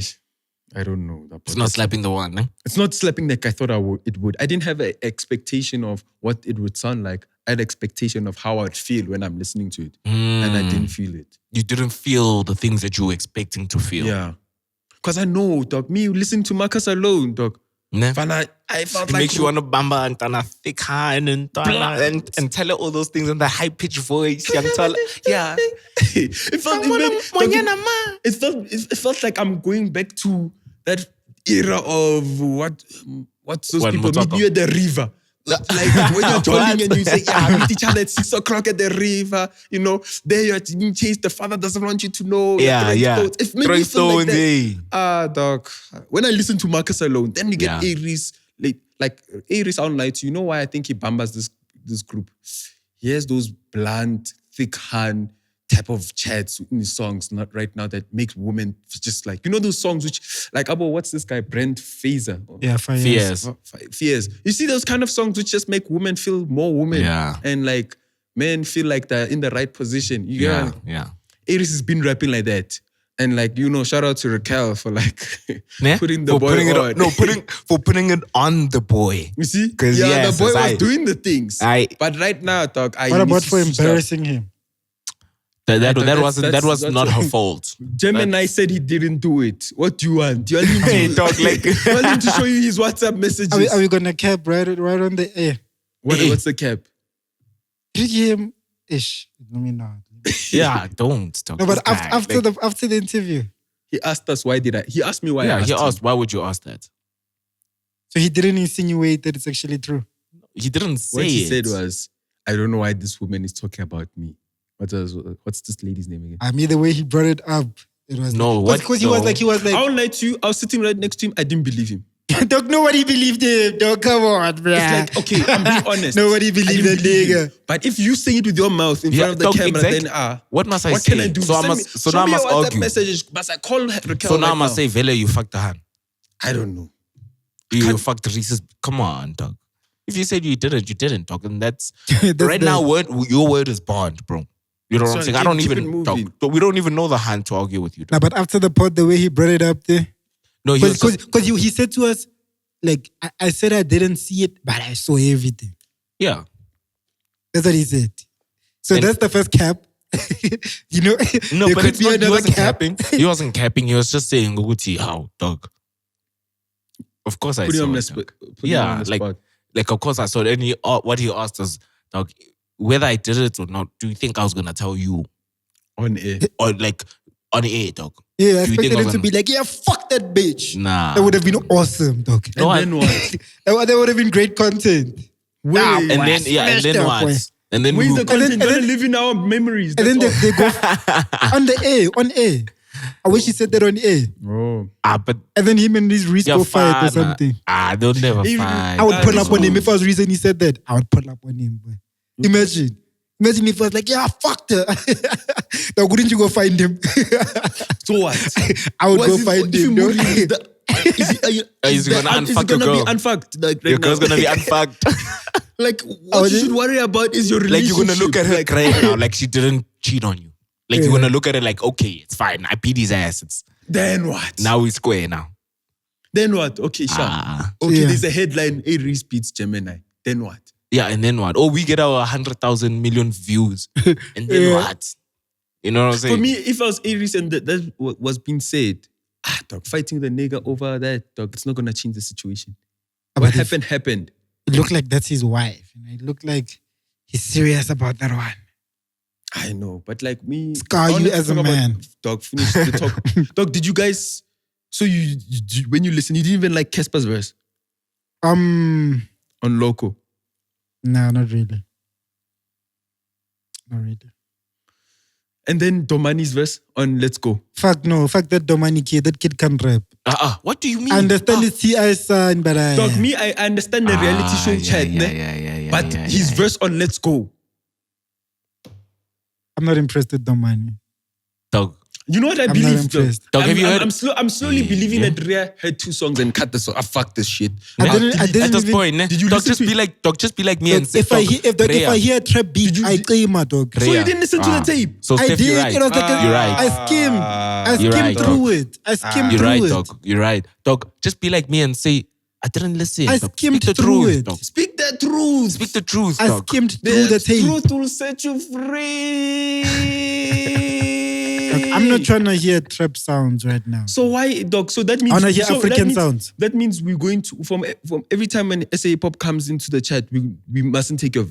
I don't know. It's not slapping the one, eh? It's not slapping like I thought it would. I didn't have an expectation of what it would sound like. I had expectation of how I'd feel when I'm listening to it. And I didn't feel it. You didn't feel the things that you were expecting to feel. Yeah. Because I know, dog, me listening to Marcus alone, dog. Ne? And I felt It like... makes you want to bamba and tana thick hand and tell her all those things in the high pitched voice. Young tall, yeah. it felt like I'm going back to that era of what's those When people Motoko. meet you at the river. Like when you're jogging and you say, yeah, meet each other at 6 o'clock at the river. There you're in chase. The father doesn't want you to know. You're throwing stones. It made me feel like that. Dog. When I listen to Marcus alone, then you get Aries. Like Aries Lights. You know why I think he bambas this group? He has those blunt, thick hand type of chats in his songs, not right now, that makes women just like, those songs which, like, what's this guy? Brent Fraser. yeah, Fears. Fears. You see those kind of songs which just make women feel more women. Yeah. And like men feel like they're in the right position. Yeah. Aries has been rapping like that. And like, shout out to Raquel for like Ne? putting the For boy putting it on. for putting it on the boy. You see? 'Cause Yeah, yes, the boy was I- doing the things. I- But right now, dog, What about for embarrassing him? That was that's not a- her fault. Gemini said he didn't do it. What do you want? Do you want him to, Hey, dog, like- you want him to show you his WhatsApp messages? Are we gonna cap right on the air? What's the cap? Did you hear him? Ish. Let me know. Yeah, don't. Dog. No, but This guy, after the interview, He asked us he asked me why I yeah, asked he him. asked, why would you ask that? so he didn't insinuate that it's actually true. He didn't say What he it. said was, I don't know why this woman is talking about me. What's this lady's name again? I mean, the way he brought it up, it was No, what- because he no. was like I won't lie to you. I was sitting right next to him. I didn't believe him. Dog, nobody believed him. Dog, come on, bruh. It's like, okay, I'm being honest. Nobody I didn't believed that believe nigga. him. But if you say it with your mouth in front of the dog, camera, exactly. then What must I what say? can I do? So now I must argue. Messages. Must I call Raquel? So now I right must say, Vele, you fucked the hand. I don't know. You fucked Reese's. Come on, dog. If you said you didn't, dog. And that's That's right the- now. Your word is bond, bro. You know what I'm So saying? I don't keep it even moving. dog. We don't even know the hand to argue with you. Dog. Nah, but after the pod, the way he brought it up there, No, he was just- because he said to us, like, I said I didn't see it, but I saw everything. yeah. That's what he said. So And- that's the first cap. You know, No, there but could it's be not, he another wasn't cap. capping. He wasn't capping. He was just saying, Uguti, how, dog? Of course I Putting saw on the it, spot. dog. Putting on Yeah, the like, spot. of course I saw it. And what he asked us, dog, whether I did it or not, do you think I was going to tell you? On air. Or like, on air, dog? Yeah, I Do you think expected I him was to gonna- be like, yeah, fuck that bitch. Nah. That would have been awesome, dog. No, And then what? That would have been great content. Wait, And then, and smashed then that what? boy. And then where's the we- content and gonna then- live in our memories? And then That's they go on the air, on air. I wish he said that on air. all. but And then him and his Reese yeah, go fight or fine, something. they'll never He- fight. I would pull this up on him. one. If I was reason he said that, I would pull up on him. Boy. Imagine if I was like, yeah, I fucked her. Now, wouldn't you go find him? So what? I would What's go it- find if him. you No? move in, Is he gonna unfuck your be girl? unfucked? Like, right Your girl's now? gonna be unfucked. Like, what you should worry about is your Like relationship. you're gonna look at her Like, great now, like she didn't cheat on you. Like you're gonna look at it like, okay, it's fine. I beat his ass. It's then what? now we square now. Then what? Okay, sure. Ah. Okay, Yeah. there's a headline, Aries beats Gemini. Then what? Yeah, and then what? Oh, we get our 100,000 million views. And then Yeah. what? You know what I'm saying? For me, if I was Aries and that was being said, dog, fighting the nigga over that, dog, it's not gonna change the situation. But What if- happened? It looked like that's his wife. You know, it looked like he's serious about that one. I know, but like me, Scar I you wanted to as a talk about- man. Dog, finish the talk. Dog, did you guys? So when you listen, you didn't even like Casper's verse on Loco. No, not really. Not really. And then Domani's verse on Let's Go. Fuck no. Fuck that Domani kid. That kid can rap. What do you mean? I understand it's T.I.'s son, but I... Dog, me, I understand the reality show chat, ne? yeah. But his verse on Let's Go. I'm not impressed with Domani. Dog. You know what I I'm not believe, dog? impressed. Dog, have you heard- I'm slowly believing Yeah. that Rhea heard 2 songs and cut the song. I fuck this shit. I Nah, didn't At this even- point, Did you dog, listen just to be it? like, dog, just be like me and say, If I dog, hear a trap beat, I claim my dog. So you didn't listen to the tape? So I Steph, did. you're right. It was like You're right. I skimmed You're right, through it. I skimmed You're through right, it. dog. You're right. Dog, just be like me and say, I didn't listen. I dog. skimmed Speak the through truth, it. dog. Speak the truth. Speak the truth, I dog. skimmed through the tape. Truth will set you free. I'm not trying to hear trap sounds right now. So why, dog? So that means I wanna hear so that African means- sounds. That means we're going to from every time when SA Pop comes into the chat, we mustn't take your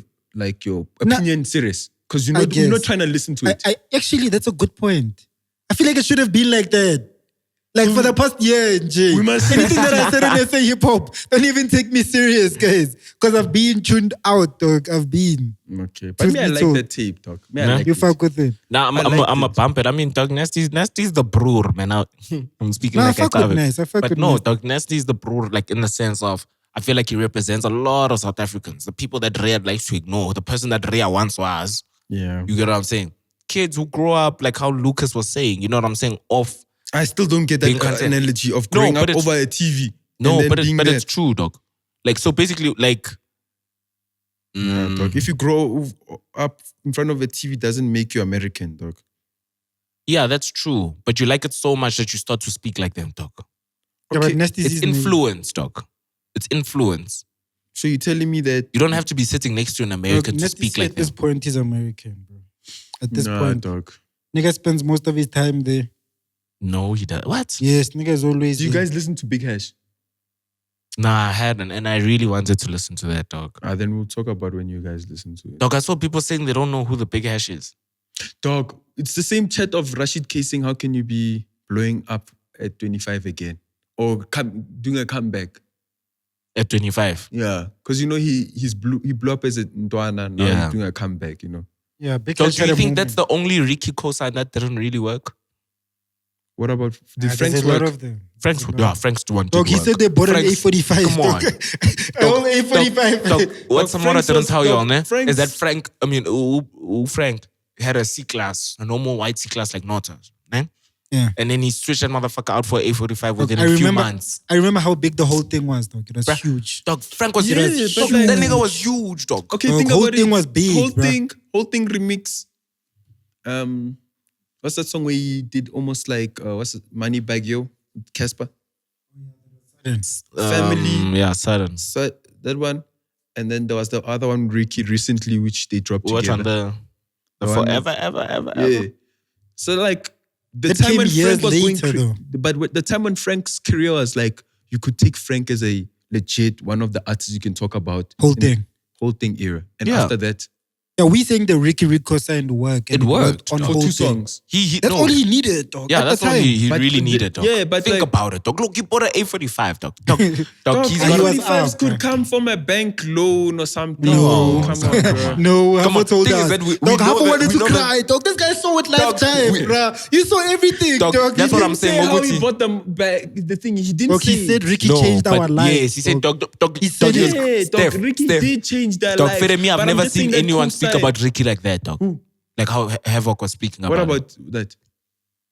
opinion serious because I we're guess. not trying to listen to it. I actually, that's a good point. I feel like it should have been like that. Like for the past year, Jay. We must- Anything that I said on SA Hip Hop, don't even take me serious, guys. Because I've been tuned out, dog. I've been. Okay, but me, I Truth be like told. that tape, dog. Me, I Yeah. like You it. fuck with it. Nah, I like I'm a it. bump it. I mean, dog, Nasty's the broer, man. I'm speaking No, I like fuck I with Nas. I fuck But with no, Nas. dog, Nasty's the broer, like in the sense of, I feel like he represents a lot of South Africans. The people that Rhea likes to ignore. The person that Rhea once was. Yeah, You get what I'm saying? Kids who grow up, like how Lucas was saying, you know what I'm saying? Off. I still don't get that Being content. analogy of No, growing but up it's- over a TV. No, and then but being it's there. true, dog. Like, so basically, like, Yeah, dog. If you grow up in front of a TV, doesn't make you American, dog. yeah, that's true. But you like it so much that you start to speak like them, dog. Yeah, Okay, but Nasty's It's his name. influence, dog. It's influence. So you're telling me that? You don't have to be sitting next to an American to Nasty speak like at this them. point, he's American, bro. At this Nah, point, dog. nigga spends most of his time there. No, he does. What? Yes, nigga is always Do you there. guys listen to Big Hash? Nah, I hadn't. And I really wanted to listen to that, dog. Then we'll talk about when you guys listen to it. Dog, I saw people saying they don't know who the Big Hash is. Dog, it's the same chat of Rashid K saying, how can you be blowing up at 25 again? Or doing a comeback. At 25. Yeah. Because, you know, he blew up as a Ndwana. Now Yeah. he's doing a comeback, you know. Yeah, big Dog, Cash do had you a think that's moment. the only Ricky cosign that didn't really work? What about the Nah, Frank's there's a lot work? of them. Frank's one Dog, did he work. said they bought an Frank's- A45. Come on. Dog. A whole A45. Dog, what someone Frank's didn't was- tell you dog, on there Frank's- is that Frank had a C-class, a normal white C-class like Notas. Né? Yeah. And then he switched that motherfucker out for A45 within I a few remember- months. I remember how big the whole thing was, dog. It was Bruh. huge. Dog, Frank was Yeah, huge. but Dog, like- that nigga was huge, dog. Okay, Dog, think whole about it. thing was big, Whole bruh. thing remix. What's that song where he did almost like what's it? Money Bag Yo, Casper, Family. Yeah, sudden. So that one, and then there was the other one Ricky recently, which they dropped What together. on the The forever, ever. Yeah. So like the That time came when years Frank was later, going, though. but the time when Frank's career was like, you could take Frank as a legit one of the artists you can talk about. Whole in the thing. whole thing era. And Yeah. after that, Yeah, we saying the Ricky co-signed work. And It worked, on dog. for whole 2 thing. songs. He That's no. all he needed, dog. Yeah, at that's the all time. he But really the- needed, dog. yeah, but think like- about it, dog. Look, he bought an A45, dog. Dog, Dog, he's he got was 45s up, could bro. come from a bank loan or something. No. Come on, bro. No, Come Havo on, told thing is us. that we Dog, know Havo that- wanted we to know that- cry. Dog, this guy saw it Dog, lifetime, we- bruh. You saw everything, Dog, dog. that's You what I'm didn't saying, Say how he Moguti. bought them back. The thing he didn't Dog, say. he said Ricky no, changed but our lives. yes, he said, dog. He said dog, it. Yeah, Steph, dog, Ricky Steph. did change their Dog, life. Fede, me, I've But I'm never just saying seen that anyone cool speak side. about Ricky like that, dog. Who? Like how Havoc was speaking about What it. about that?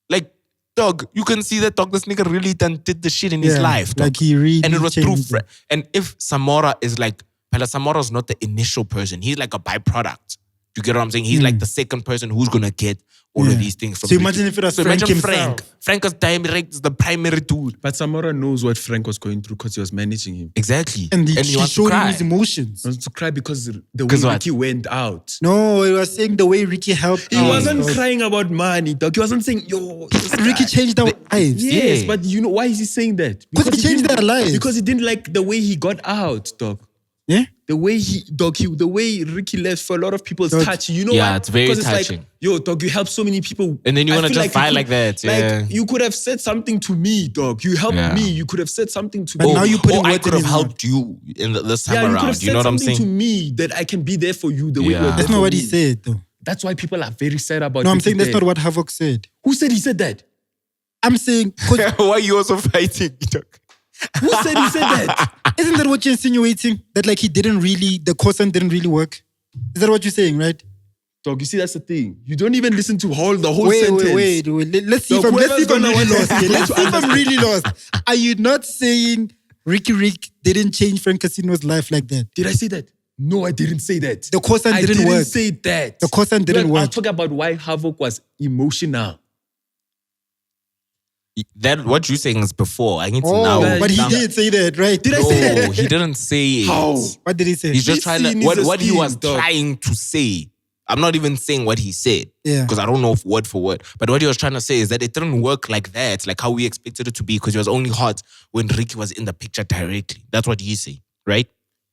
Like, dog, you can see that, dog, this nigga really did the shit in his Yeah, life, dog. like he really and it was through changed it. and if Samora is like, Pela Samora's not the initial person. He's like a byproduct. You get what I'm saying? He's like the second person who's gonna get all Yeah. of these things from So Ricky. imagine if it was So Frank imagine himself. Frank was direct is the primary dude. But Samora knows what Frank was going through because he was managing him. Exactly. And he wants to showed him cry. his emotions. He wants to cry because the way 'Cause what? Ricky went out. No, he was saying the way Ricky helped He out, wasn't dog. crying about money, dog. He wasn't saying, yo, this Ricky guy. changed our lives. Yes, Yeah. but you know why is he saying that? Because he changed didn't- their lives. Because he didn't like the way he got out, dog. Yeah? The way the way Ricky left for a lot of people's Dog. touch. You know Yeah, why? it's very 'Cause touching. Like, yo, dog, you help so many people. And then you I wanna feel just you fight could- like that, yeah. Like, you could have said something to me, dog. You helped Yeah. me. You could have said something to But me. now you put I words could in have his helped you in this time yeah, you could have around. said You know what I'm something to saying? me that I can be there for you the way Yeah. you're there That's for not what me. he said, though. That's why people are very sad about No, I'm Ricky saying that's dead. not what Havoc said. Who said he said that? I'm saying, 'cause Why are you also fighting? Who said he said that? isn't that what you're insinuating? That like the cosine didn't really work? Is that what you're saying, right? Dog, you see, that's the thing. You don't even listen to the whole Wait. sentence. Let's see Dog, if I'm whoever's gonna really want lost to- here. Let's see if I'm really lost. Are you not saying Ricky didn't change Frank Casino's life like that? Did I say that? No, I didn't say that. The cosine I didn't didn't work. say that. The cosine didn't I'll work. talk about why Havoc was emotional. That what you're saying is before. I need to Oh, now. but he now- did say that, right? Did I say No, that? he didn't say it. How? What did he say? He's just This trying to scene is what a he was scheme, dog. trying to say. I'm not even saying what he said. Yeah. Because I don't know if word for word. But what he was trying to say is that it didn't work like that, like how we expected it to be, because it was only hot when Ricky was in the picture directly. That's what he's saying, right?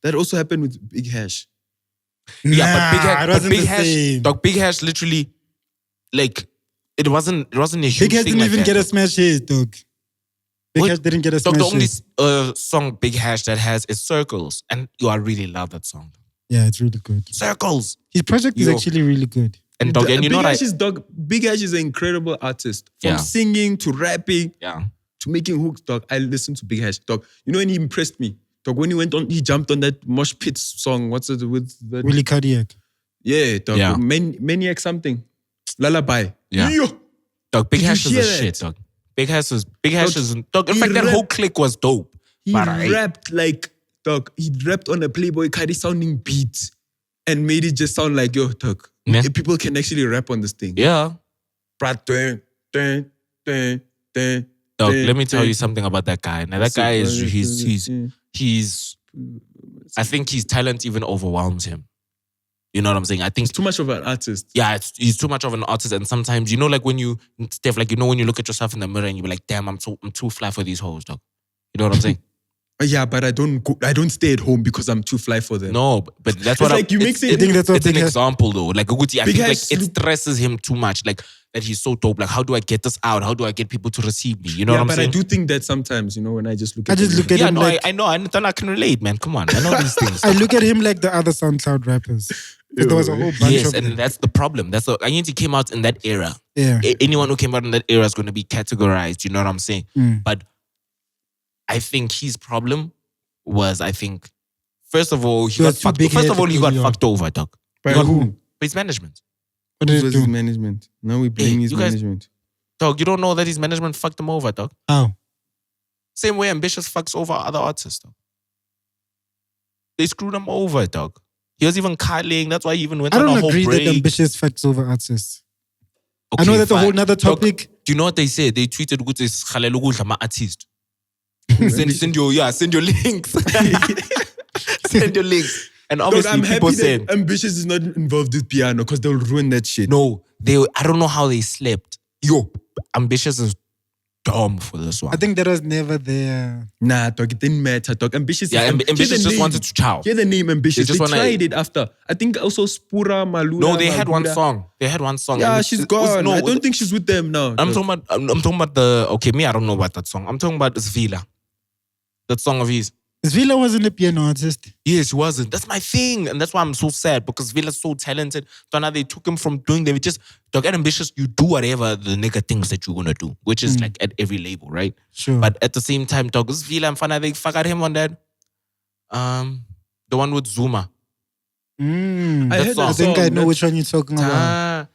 That also happened with Big Hash. Yeah, Nah, but Big Hash, it wasn't Big the Hash, same. dog, Big Hash literally, like, it wasn't a huge Big Hash thing didn't like even that. get a smash hit, dog. Big What? Hash didn't get a Dog, smash the only hit. song Big Hash that has is Circles, and I really love that song. Yeah, it's really good. Circles. His project is Yo. actually really good. And dog, and you know Big what? Hash is dog. Big Hash is an incredible artist. From Yeah. singing to rapping Yeah. to making hooks, dog. I listened to Big Hash, dog. You know when he impressed me, dog. When he jumped on that Mosh Pit song. What's it with that? Really cardiac. Yeah, dog. Yeah. Maniac something. Lullaby. Yeah. Yo. Dog, Big Did you Hash is hear a that? shit, dog. Big Hash is dog. In he fact, that whole rapped- clique was dope. He But rapped like, dog, he rapped on a Playboy Cardi sounding beat and made it just sound like, yo, dog, Yeah. people can actually rap on this thing. Yeah. Brat, dun, dun, dun, dun, Dog, dun, let me tell dun. you something about that guy. Now that guy is he's I think his talent even overwhelms him. You know what I'm saying? I think He's too much of an artist. yeah, he's too much of an artist, and sometimes you know, like when you Steph, like you know when you look at yourself in the mirror and you be like, damn, I'm too fly for these hoes, dog. You know what I'm saying? Yeah, but I don't stay at home because I'm too fly for them. No, but that's It's what like you it's, mix it- it's, I think that's what it's an Big Hash- example though. Like Uguti, I Big think like Hash it look- stresses him too much. Like that he's so dope. Like how do I get this out? How do I get people to receive me? You know Yeah, what I'm but saying? I do think that sometimes, you know, when I just look I at just them, look at yeah, him no, like I know, and then I can relate, man. Come on, I know these things. I look at him like the other SoundCloud rappers. 'Cause there was a whole bunch Yes, of and them. that's the problem. That's the Anything came out in that era. Yeah. Anyone who came out in that era is going to be categorized. You know what I'm saying? Mm. But I think his problem was, I think, first of all, he was got too fucked. big First of headed all, he got early on. fucked over, dog. By He got- who? By his management. What It did was it his do? management. Now we blame Hey, his you guys- management. Dog, you don't know that his management fucked him over, dog. How? Same way Ambitious fucks over other artists, dog. They screwed him over, dog. He was even cuddling. That's why he even went I on a don't whole agree break. that ambitious facts over artists. I Okay, know that's a fine. whole nother Dog, topic. do you know what they said? They tweeted ukuthi sikhalela ukudla ama-artist. send your links. Send your links. And Dog, obviously I'm people happy said, that Ambitious is not involved with piano because they'll ruin that shit. no, I don't know how they slept. Yo, Ambitious is dumb for this one. I think that was never there. Nah, dog, it didn't matter, dog. Ambitious Yeah, is... Ambitious hear the just name. wanted to chow. Hear the name Ambitious. They just They wanna- tried it after. I think also Spura, Malula. No, they had one Malula. song. They had one song. Yeah, and she's it was- gone. no, I don't think she's with them now. I'm dog. talking about the. Okay, me, I don't know about that song. I'm talking about Zvila. That song of his. Villa wasn't a piano artist. Yes, he wasn't. That's my thing. And that's why I'm so sad because Villa's so talented. So now they took him from doing them. It just, dog, at Ambitious, you do whatever the nigga thinks that you're going to do, which is like at every label, right? Sure. But at the same time, dog, this Villa and Fana, they fuck at him on that. The one with Zuma. I That heard song. I that think song. I know which one you're talking about.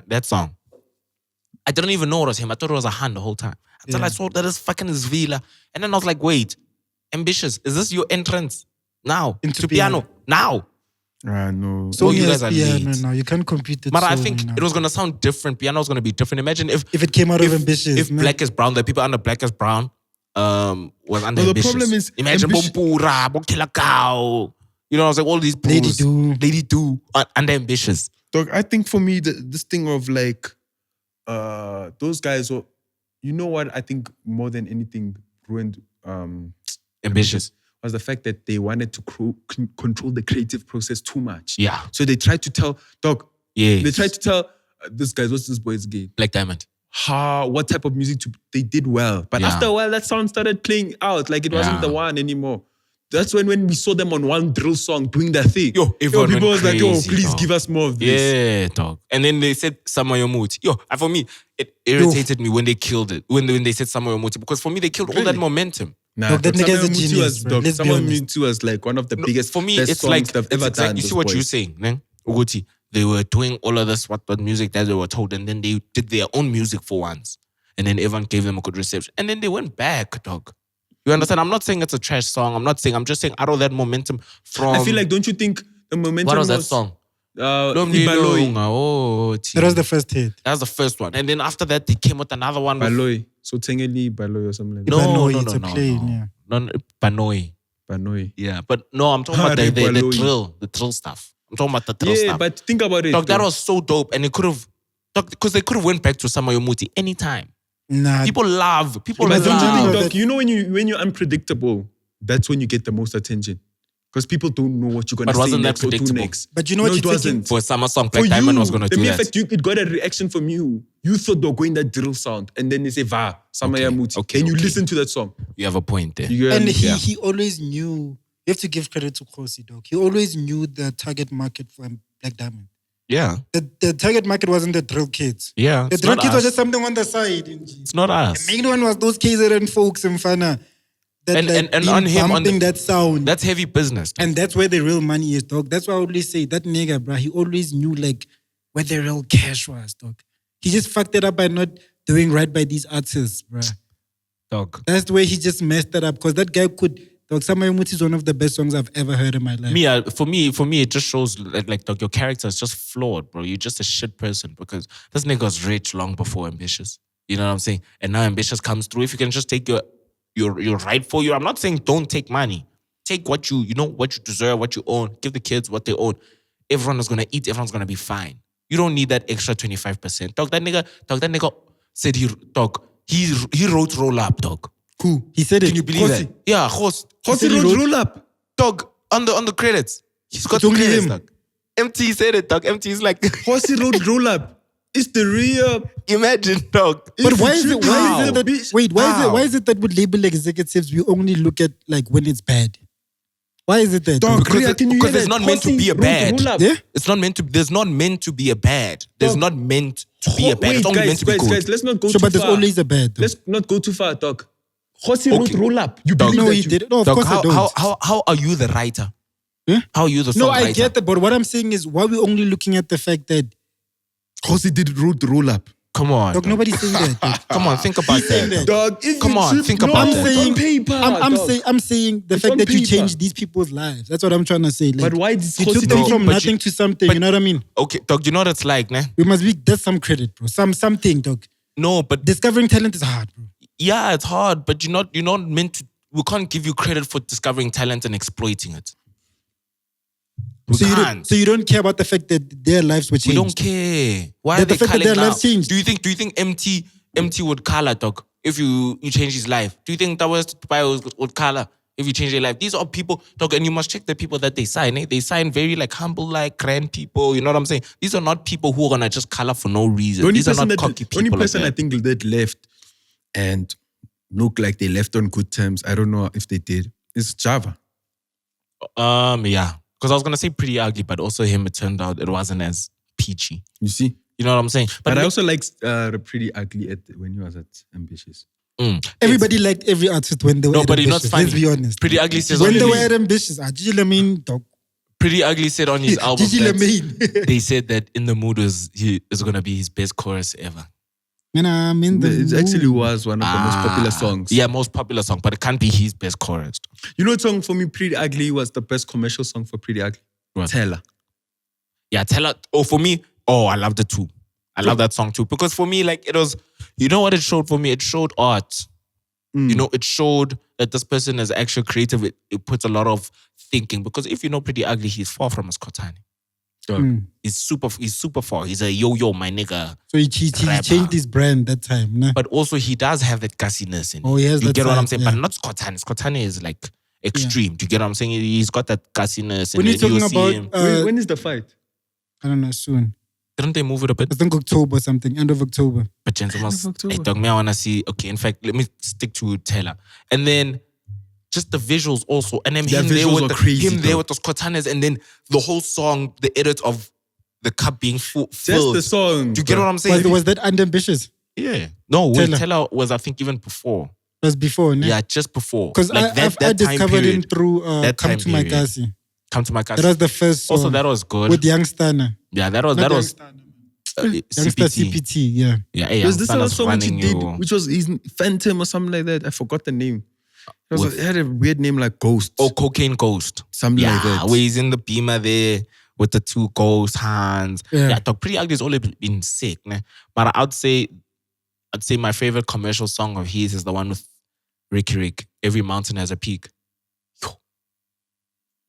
That song. I didn't even know it was him. I thought it was a hand the whole time. Until I saw that it's fucking Zvila. And then I was like, wait, Ambitious, is this your entrance? Now. Into to piano. piano. Now. No. So you you guys are piano late. now. You can't compete with But I Sony think now. it was going to sound different. Piano was going to be different. Imagine if If it came out of Ambitious. If man. Black is Brown, the people under Black is Brown was under No, the Ambitious. problem is Imagine Bompura, Bokila Cow. You know, I was like all these Lady pools. Do. Lady Do. Under Ambitious. Dog, I think for me, this thing of like, those guys, you know what I think more than anything ruined Ambitious. was the fact that they wanted to control the creative process too much. Yeah. So they tried to tell, dog, Yes. they tried to tell this guys, what's this boy's game? Black Diamond. What type of music they did well. But Yeah. after a while, that sound started playing out like it wasn't Yeah. the one anymore. That's when we saw them on one drill song doing their thing. Everyone people went was like, crazy, please dog. give us more of this. Yeah, dog. And then they said Samayo Muti. And for me, it irritated me when they killed it. When they said Samayo Muti. Because for me, they killed all that momentum. Nah, Dog, that dog, nigga's a Samuel Mutu genius, was, bro. dog, Let's be Samuel honest. Mutu was like one of the biggest, For me, best it's songs like, they've ever done. you see those what boys. you're saying, ne? Uguti, they were doing all of this, what music that they were told, and then they did their own music for once. And then everyone gave them a good reception. And then they went back, dog. You understand? I'm not saying it's a trash song. I'm just saying out of that momentum from... I feel like, don't you think the momentum What was that song? Ibaloy. That was the first hit. That was the first one. And then after that, they came with another one. with- Baloy. So Tengeli Baloy or something like that. Ibanoy, it's a plane, yeah. No, Banoi. Banoy. Yeah, but no, I'm talking about the Baloi. drill stuff. I'm talking about the drill Yeah, stuff. but think about it. Dog, that though. was so dope, and it could have, because they could have went back to Samayo Muti anytime. Nah. People love. But don't you think, love. dog, you know when you're unpredictable, that's when you get the most attention. Because people don't know what you're going to But say wasn't that next or do predictable? next. But you know No, what it you're thinking? wasn't. For a summer song, For Black Diamond you, was gonna the do mere that. fact it got a reaction from you. You thought they were going that drill sound, and then they say "Va Samaya Okay, Muti," okay, and you okay. listen to that song. You have a point there. You get And me? he always knew. You have to give credit to Khosi, dog. He always knew the target market for Black Diamond. Yeah, The target market wasn't the drill kids. yeah. The It's drill not kids were us. just something on the side. It's not us. The main one was those KZN folks in Fana that And been on him, on bumping the- that sound. That's heavy business. And that's where the real money is, dog. That's why I always say that nigga, bro, he always knew like where the real cash was, dog. He just fucked it up by not doing right by these artists, bro. Dog. That's the way he just messed it up. Because that guy could, dog, Samayo Muti is one of the best songs I've ever heard in my life. For me, it just shows like dog, your character is just flawed, bro. You're just a shit person because this nigga was rich long before Ambitious. You know what I'm saying? And now Ambitious comes through. If you can just take your right for you. I'm not saying don't take money. Take what you deserve, what you own. Give the kids what they own. Everyone is gonna eat. Everyone's gonna be fine. You don't need that extra 25%. Dog, that nigga said he wrote Roll Up, dog. Cool. He said it. Can you believe Khosi. that? Yeah, Khosi. Khosi wrote Roll Up. Dog, on the credits. He's got It's the only credits, him. dog. MT said it, dog. MT is like, Khosi wrote Roll Up. It's the real. imagine, dog. But why is it How? that why is it that with label executives we only look at like when it's bad? Why is it that? Dog, Because, Kriya, can you hear because it's that? not meant to Khosi be a wrote bad. Roll Up. Yeah? It's not meant to. There's not meant to be a bad. There's Dog. not meant to be a bad. Wait, It's only meant to be good. guys, let's not go So, too but there's far. always a bad. Though. Let's not go too far, dog. Khosi wrote Okay. Roll Up. You Dog. believe No, that he you- did. No, of Dog, course I don't. how are you the writer? Huh? How are you the No, songwriter? I get that, but what I'm saying is why we only looking at the fact that Khosi did wrote Roll Up. Come on. dog, dog. nobody's saying that. dog. Come on, think about saying that. that. dog. Dog, if Come you on, trip- think no, about it's that. on paper, dog. I'm saying the It's fact on that you paper. change these people's lives. That's what I'm trying to say. Like, But why did you Khosi took them do it? from But nothing you- to something, you know what I mean? Okay, dog, you know what it's like, ne? We must be, that's some credit, bro. Something, dog. No, but Discovering talent is hard, bro. yeah, it's hard, but you're not meant to. give you credit for discovering talent and exploiting it. We So can't. you don't care about the fact that their lives were changed. We don't care. Why are The they fact that culling their now? lives changed. Do you think MT would color, dog, if you change his life? Do you think that was would color if you change their life? These are people, dog, and you must check the people that they sign. They sign very like humble, like grand people. You know what I'm saying? These are not people who are gonna just color for no reason. These are not cocky people. The only person like I that. think that left and look like they left on good terms, I don't know if they did, is Java. Yeah. Because I was gonna say Pretty Ugly, but also him, it turned out it wasn't as peachy. You see? You know what I'm saying? But I also liked Pretty Ugly when he was at Ambitious. Everybody liked every artist when they were No, at but you know Ambitious. what's funny? Let's be honest. Pretty Ugly says when on they were his, at Ambitious, Gigi Lamine, dog. Pretty Ugly said on his album Gigi that Lamine. they said that In the Mood is gonna be his best chorus ever. Man, I'm in the It actually was one of the most popular songs. Yeah, most popular song, but it can't be his best chorus. You know what song for me, Pretty Ugly, was the best commercial song for Pretty Ugly? What? Teller. Yeah, tell her. Oh, for me, I loved it too. I love that song too. Because for me, like it was, you know what it showed for me? It showed art. You know, it showed that this person is actually creative. It puts a lot of thinking. Because if you know Pretty Ugly, he's far from a Skotani. He's super far. He's a yo-yo, my nigga. So he changed his brand that time. Nah? But also he does have that gassiness in him. Oh, he has You that get what I'm side, saying? yeah. But not Skotani. Skotani is like extreme. Do you get what I'm saying? He's got that gassiness. When And you're then talking you'll see about, him. When is the fight? I don't know, soon. Didn't they move it a bit? I think October or something, end of October. But gentlemen, End of October. hey, dog, me, I want to see. Okay, in fact, let me stick to Taylor. And then just the visuals also. And then Their him there visuals with were crazy, him there dog. with those Cortanas. And then the whole song, the edit of the cup being filled. Just the song. Do you get what I'm saying? Was that Unambitious? Yeah. No, Taylor. Taylor was, I think, even before. It was before, nah? Yeah, just before. Because like I time discovered him period. through That Come time to My period. Kasi. Come to my That cousin. was the first song. Also, that was good. With Youngstana. Yeah, that was Youngster CPT, yeah. Yeah, hey, There's this Youngstana other was song which he running did, you. which was his Phantom or something like that. I forgot the name. It had a weird name like Ghost. Oh, Cocaine Ghost. Something like that. Where he's in the Beamer there with the two ghost hands. Yeah. Yeah, dog, Pretty Ugly has always been sick, ne? But I'd say my favorite commercial song of his is the one with Ricky Rick. Every mountain has a peak.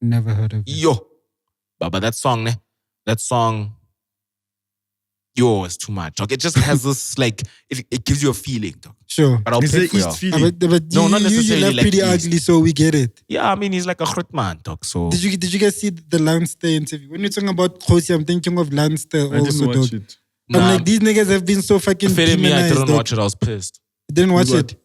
Never heard of it. Yo. But that song, ne? That song, it's too much. Dog. It just has this, like, it gives you a feeling, dog. Sure. But I'll Is play it for you. East feeling? But No, not you necessarily love like Pretty East. Ugly, so we get it. Yeah, I mean, he's like a groot man, dog. So Did you guys see the Lanster interview? When you're talking about Khosi, I'm thinking of Lanster I also, didn't watch dog. it. I'm like, these niggas have been so fucking fair to me, I demonized. didn't dog. watch it. I was pissed. You didn't watch What? it?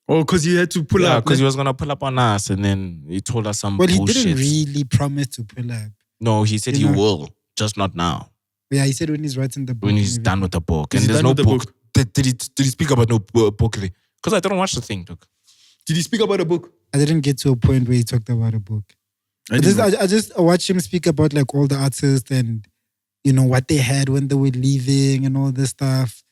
Oh, because you had to pull Yeah, up. because he was gonna pull up on us, and then he told us some Well, he bullshit. didn't really promise to pull up. No, he said You he know. will, just not now. Yeah, he said when he's writing the book. When he's and done with the book, Is and he there's done no with the book. book? Did he speak about no book? Because I didn't watch the thing, dog. Did he speak about a book? everything. I didn't get to a point where he talked about a book. I I just watched him speak about like all the artists and, you know, what they had when they were leaving and all this stuff.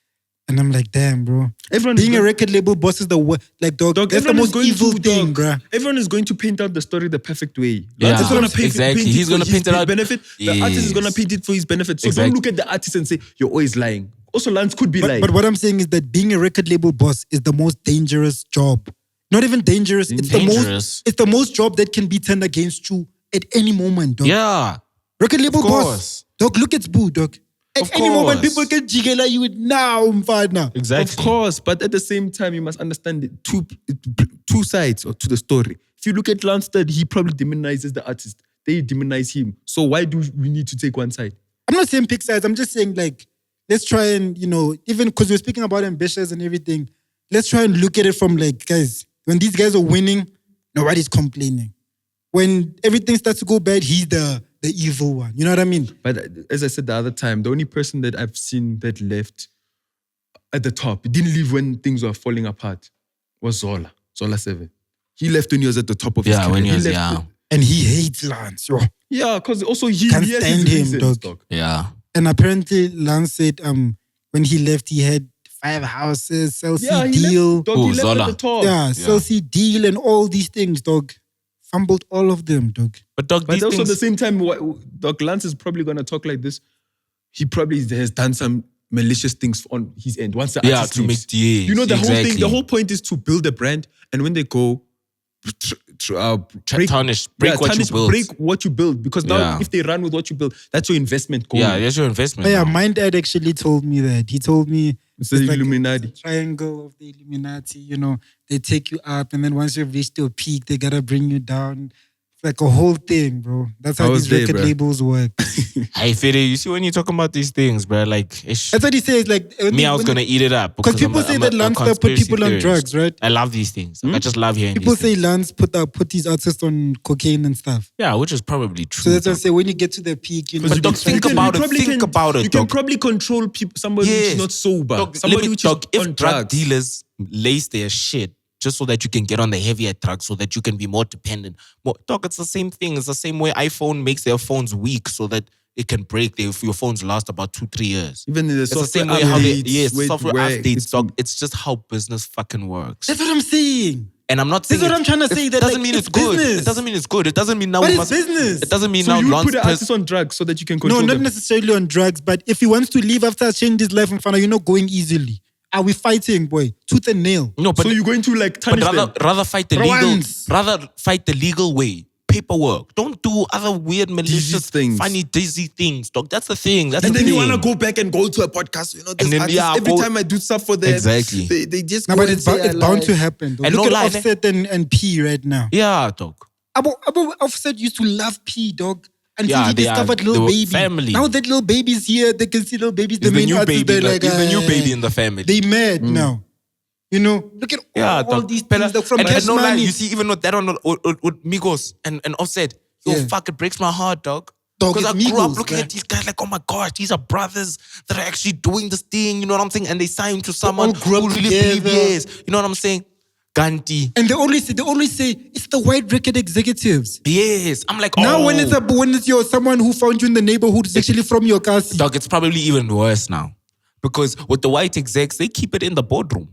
And I'm like, damn, bro. Everyone Being is a going, record label boss is the worst. Like, dog, dog, that's the everyone is most going evil to, thing, dog, bro. Everyone is going to paint out the story the perfect way. Yeah, Artist is gonna exactly. paint He's it for gonna his paint it out. benefit. The artist is gonna Yes. paint it for his benefit. So Exactly. don't look at the artist and say you're always lying. Also, Lance could be lying. But what I'm saying is that being a record label boss is the most dangerous job. Not even dangerous. It's Dangerous. the most job that can be turned against you at any moment, dog. Yeah, Record label of boss. course. Dog, look at Boo, dog. At Of any moment, course. people can jiggle you with now, mfana. exactly. Of course, but at the same time, you must understand the two sides to the story. If you look at Landstead, he probably demonizes the artist. They demonize him. So why do we need to take one side? I'm not saying pick sides. I'm just saying, like, let's try and, you know, even because we're speaking about ambitious and everything, let's try and look at it from, like, guys, when these guys are winning, nobody's complaining. When everything starts to go bad, he's the evil one. You know what I mean? But as I said the other time, the only person that I've seen that left at the top, he didn't leave when things were falling apart, was Zola 7. He left when he was at the top of his Yeah, career. when he was left And he hates Lance. Yo. Yeah, because also he Can't he has stand his him, reasons, dog. Yeah. And apparently Lance said when he left, he had 5 houses, Chelsea Yeah, he deal. left, dog, Oh, he left Zola. at the top. Yeah, Chelsea deal and all these things, dog. Fumbled all of them, dog. But dog, But these also at the things, same time, Doc Lance is probably going to talk like this. He probably has done some malicious things on his end. Once the yeah, artist to leaves. make the You know, the whole thing, exactly. the whole point is to build a brand. And when they go, tarnish, break what you built. Break what you build, because now Yeah. if they run with what you build, that's your investment going. Yeah, that's your investment. Oh, yeah, now. my dad actually told me that. He told me It's the like Illuminati. a triangle of the Illuminati. You know, they take you up, and then once you've reached your peak, they gotta bring you down. It's like a whole thing, bro. That's how I was these there, record bro. labels work. Hey, Fede, you see when you're talking about these things, bro, like, That's what he says. Like me, I was gonna eat it up because people say that Lance put people on drugs, right? I love these things. Like, I just love hearing People these say things. Lance put these artists on cocaine and stuff. Yeah, which is probably true. So that's what I dog. say. When you get to the peak, you know. But dog, think about it. Think about it, You can dog. probably control people. Somebody which Yes. is not sober. Dog, Somebody which is if on drug drugs. dealers lace their shit just so that you can get on the heavier drugs, so that you can be more dependent. Dog, it's the same thing. It's the same way iPhone makes their phones weak so that it can break. Your phones last about 2-3 years. Even in the It's the software same way how they updates, software where updates, it's- dog. It's just how business fucking works. That's what I'm saying. And I'm not This saying is what I'm trying to say, It that, doesn't like, mean it's it's good. business. It doesn't mean it's good. It doesn't mean now But we it's must. business. It doesn't mean So now you would Lance put an pers- artist on drugs so that you can No, control not them. necessarily on drugs, but if he wants to leave after changing his life in front of you, not going easily. Are we fighting, boy? Tooth and nail. No, but So you're going to like but tarnish them. rather fight the legal way. Paperwork. Don't do other weird malicious things. funny dizzy things, dog. That's the thing. That's And the then thing. you want to go back and go to a podcast. You know, this And then, artist, yeah, every go- time I do stuff for them, Exactly. they just No, go but and it's, say, it's bound to happen. Though. And Look no at lie, Offset and P right now. Yeah, dog. Abo Offset used to love P, dog. Until Yeah, he they are- discovered they Lil were Baby. family. Now that Lil Baby's here, they can see Lil Baby's the He's the main new artist. baby. They're Like, like, he's the new baby in the family. They mad now. You know, look at all dog. these But, things. Like, from and Cash no lie, Money. you see, even with that on with Migos and Offset, yo, Yeah. fuck, it breaks my heart, dog. Dog, Because I it's grew up Migos, looking bruh. at these guys like, oh my gosh, these are brothers that are actually doing this thing. You know what I'm saying? And they signed to someone all grew up who really believe, together. yes. You know what I'm saying? Ganti. And they always say it's the white record executives. Yes. I'm like, Now oh. when it's your someone who found you in the neighborhood is actually from your kasi. Dog, it's probably even worse now. Because with the white execs, they keep it in the boardroom.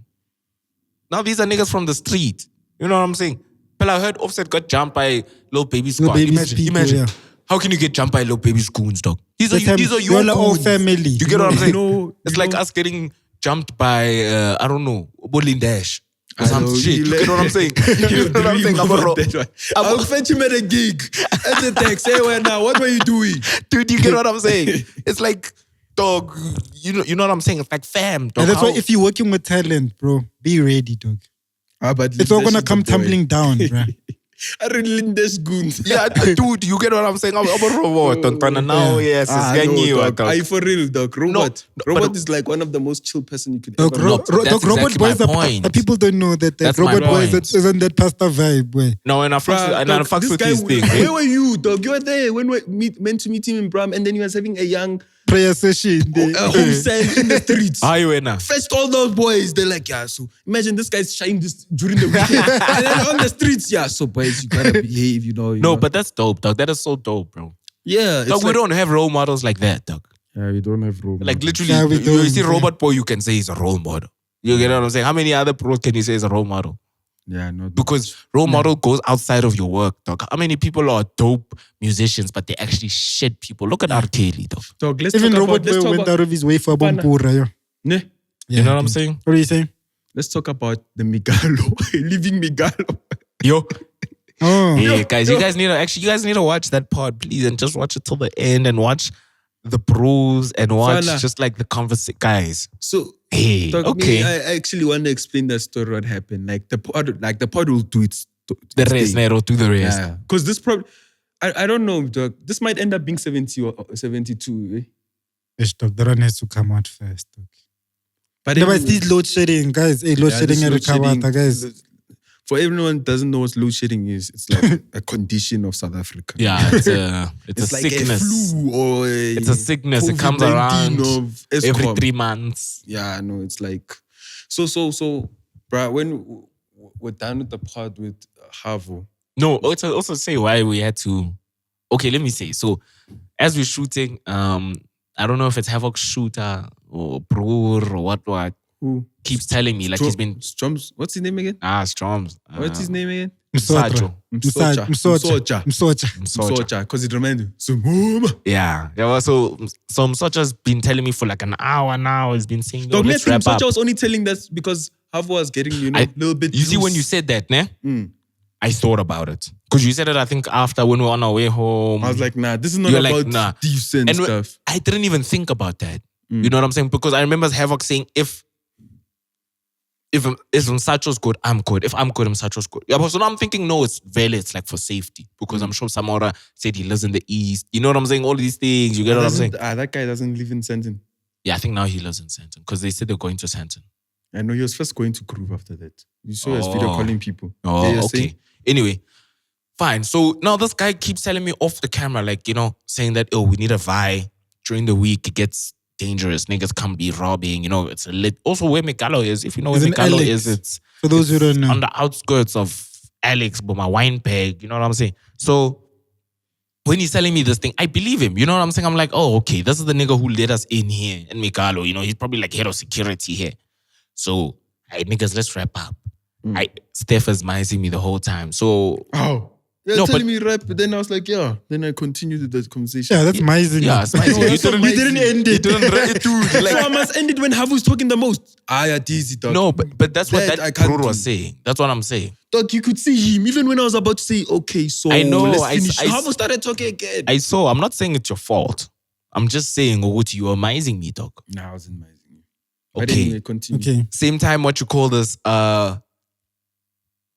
Now these are niggas from the street. You know what I'm saying? But I heard Offset got jumped by Lil Baby Squad. Baby's Imagine, people, imagine. yeah. How can you get jumped by Lil Baby's goons, dog? These are That's your you're all goons. family. You get what I'm saying? know- it's you like know- us getting jumped by, I don't know, Bolindash. Or I some know, shit. You you get what I'm saying? You know what I'm saying? I'll fetch him at a gig. At the text, hey, well, now, what were you doing? Dude, you get what I'm saying? It's like, dog, you know what I'm saying? It's like fam, dog. And that's why How- if you're working with talent, bro, be ready, dog. But It's all gonna come tumbling down, bro. I really Linda's goons. Yeah, dude, you get what I'm saying? I'm a robot. Now, yes, Ah, it's no, ganyiwa, dog. dog. Are you for real, dog? Robot. no, Robot but- is like one of the most chill person you could Dog, ever ro- meet. ro- That's dog, Robot exactly Boys my are point. people don't know that That's my Robot Boys point. isn't that pasta vibe, boy. No, and I fucks with his thing. Where were you, dog? You were there when we meant to meet him in Bram, and then he was having a young Prayer session. home stand in the streets. How you now? Fetched all those boys. They're like, yeah, so imagine this guy's shying this during the weekend. And then on the streets, yeah, so boys, you gotta behave, you know. No, but that's dope, dog. That is so dope, bro. yeah, it's Dog, we like, don't have role models like that, dog. Yeah, we don't have room. Like literally, Yeah, we you don't, see yeah. Robot Boy, you can say he's a role model. You get what I'm saying? How many other pros can you say is a role model? Yeah, not Because role model goes outside of your work, dog. How many people are dope musicians, but they actually shit people? Look at R. Kelly, dog. dog. Let's Even talk Robot about. Let's Boy talk went about. out of his way for Fana. Bompura, yeah. Ne? You know what I'm dude. saying? What are you saying? Let's talk about the Megalo, leaving Megalo. Yo. Oh, Yeah, guys, you guys need to watch that part, please, and just watch it till the end and watch the bruise and watch Fana. just like the conversation. Guys, So, hey, dog, okay. me, I actually want to explain that story. What happened? Like the pod will do its. The its rest, thing. Nero, do the rest. Yeah, because this probably. I don't know, dog. This might end up being 70 or 72. Eh? this dog, that one has to come out first, dog. But Yeah, but anyway, it's this load shedding, guys. Hey, load yeah, shedding this at load shedding, Kawata, guys. For everyone who doesn't know what load shedding is, it's like a condition of South Africa. Yeah, it's a It's like sickness. a flu or It's a sickness. It comes COVID-19 around of every Eskom. 3 months. Yeah, no, it's like so, bruh, when we're done with the pod with Havo. No, also say why we had to. Okay, let me say. So, as we're shooting, I don't know if it's Havoc's shooter or Brewer or what Who? keeps telling me like he's been Stroms. What's his name again? Stroms. What's his name again? Sajo. Msocha. Msocha. Because it reminded me. Yeah. Well, so Msocha's been telling me for like an hour now. He's been saying, Dog, let's wrap up. Msocha was only telling that because Havo was getting, a little bit. You see when you loose. said that, ne? I thought about it. Because you said it, I think, after when we were on our way home. I was like, nah, this is not You're about like, nah. decent And stuff. I didn't even think about that. You know what I'm saying? Because I remember Havo saying, if Msacho's good, I'm good. If I'm good, Msacho's good. Yeah, but so now I'm thinking, no, it's valid. It's like for safety. Because I'm sure Samora said he lives in the East. You know what I'm saying? All these things. You get what I'm saying? That guy doesn't live in Sandton. Yeah, I think now he lives in Sandton. Because they said they're going to Sandton. I know he was first going to Groove after that. You saw his video calling people. Oh, Yeah, okay. saying? Anyway, fine. So now this guy keeps telling me off the camera, like, you know, saying that, we need a Vi. During the week, it gets dangerous. Niggas can't be robbing. You know, it's a lit. Also, where Megalo is, if you know where Megalo is, it's for those who don't know, on the outskirts of Alex, but my wine peg. You know what I'm saying? So when he's telling me this thing, I believe him. You know what I'm saying? I'm like, oh, okay, this is the nigga who let us in here in Megalo. You know, he's probably like head of security here. So, hey, niggas, let's wrap up. Steph is mizing me the whole time. So, They're telling me rap, but then I was like, yeah. Then I continued the conversation. Yeah, that's amazing. Yeah, it's mizing. You didn't end it. Dude, like, so I must end it when Havo's talking the most. Yeah, easy dog. No, but that's what That I that can't brother do. was saying. That's what I'm saying. Dog, you could see him. Even when I was about to say, okay, so I know, let's I- finish. I- Havo started talking again. I'm not saying it's your fault. I'm just saying, Oguti, you are mizing me, dog. Nah, I wasn't amazing. But Okay. anyway, continue. Okay. Same time, what you call this,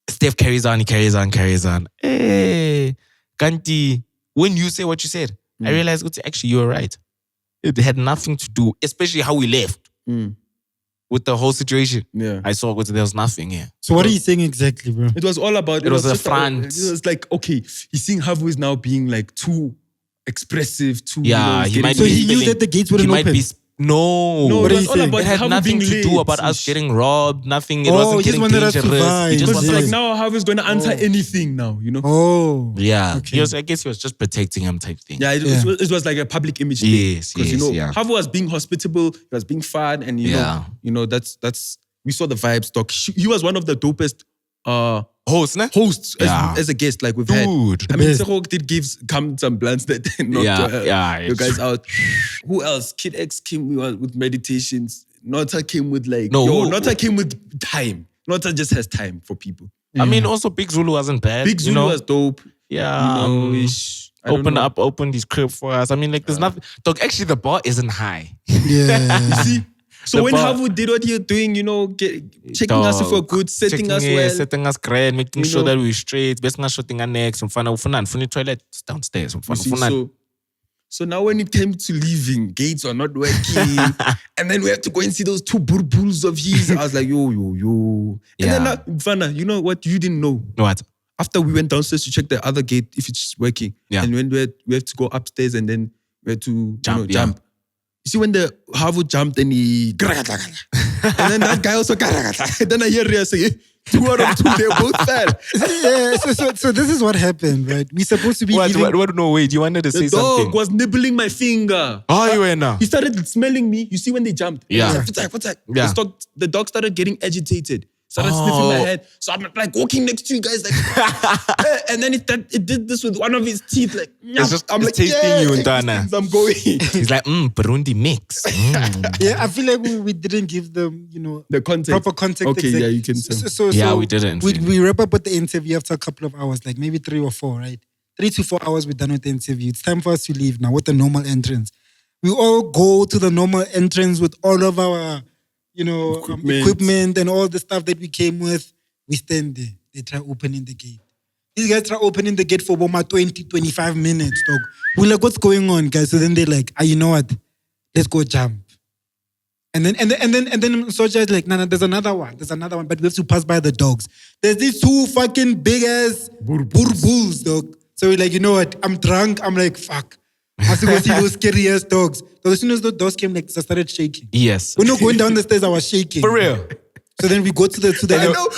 Steph carries on. Hey, Kanti, when you say what you said, I realized, Uti, actually, you were right. It had nothing to do, especially how we left with the whole situation. Yeah. I saw there was nothing here. So what are you saying exactly, bro? It was all about... It was a just front. It was like, okay, he's seeing Havo is now being like too expressive, too... Yeah, he might So be he knew spilling- that the gates he wouldn't might open. be No, No, What it are was you all saying? about it had Havo nothing being to late. do about us getting robbed. Nothing. It Oh, wasn't he just getting wanted us to dangerous. vibe. He just It was wanted like us. now Havo's going to answer anything now, you know? Oh. Yeah, Okay. I guess he was just protecting him type thing. Yeah, it was like a public image thing. Yes, Because, yes, you know, yeah. Havo was being hospitable, he was being fun, and, Yeah. you know, that's we saw the vibes, dog. He was one of the dopest Host, ne? hosts Yeah. as a guest, like we've had. Dude. I mean, best. Sehok did give some blunts that knocked you guys out. Who else? Kid X came with meditations. Nota came with like, Nota came with time. Nota just has time for people. I mean, also Big Zulu wasn't bad. Big Zulu was dope. Yeah. Opened his crib for us. I mean, like, there's nothing. Dog, actually, the bar isn't high. Yeah. You see? So The when bar- Havo did what you're doing, you know, checking us if we're good, setting us well. Setting us great, making You sure know. that we're straight. Best not shooting our necks. Funny toilet downstairs. You see, so now when it came to leaving, gates are not working. And then we have to go and see those two bulls of his. I was like, yo. And then now, Mfana, you know what you didn't know? What? After we went downstairs to check the other gate if it's working. Yeah. And when we have to go upstairs and then we had to Jump, jump. You see when the Havo jumped and he... and then that guy also... then I hear Rhea say, 2 out of 2, they both fell. Yeah, so this is what happened, right? We're supposed to be giving... No, wait. You wanted to say The dog something. was nibbling my finger. Oh, you were now. He started smelling me. You see when they jumped? Yeah. What's that? Yeah. The dog started getting agitated. Started sniffing my head. So I'm like walking next to you guys like... and then it did this with one of his teeth like... I'm like, tasting you, Ntana. I'm going. He's like, Burundi mix. Yeah, I feel like we didn't give them, you know, The context. proper context. Okay, exactly. yeah, you can say. Yeah, we didn't. We wrap up with the interview after a couple of hours, like maybe 3 or 4, right? 3 to 4 hours we're done with the interview. It's time for us to leave now with the normal entrance. We all go to the normal entrance with all of our, you know, equipment and all the stuff that we came with. We stand there. They try opening the gate. These guys try opening the gate for about 20, 25 minutes, dog. We're like, what's going on, guys? So then they're like, you know what? Let's go jump. And then Soja is like, no, there's another one, but we have to pass by the dogs. There's these 2 fucking big ass bulls, dog. So we're like, you know what? I'm drunk. I'm like, fuck. I have to go see those scary ass dogs. So as soon as the dogs came, like, I started shaking. Yes. We're not going down the stairs. I was shaking. For real. So then we go to the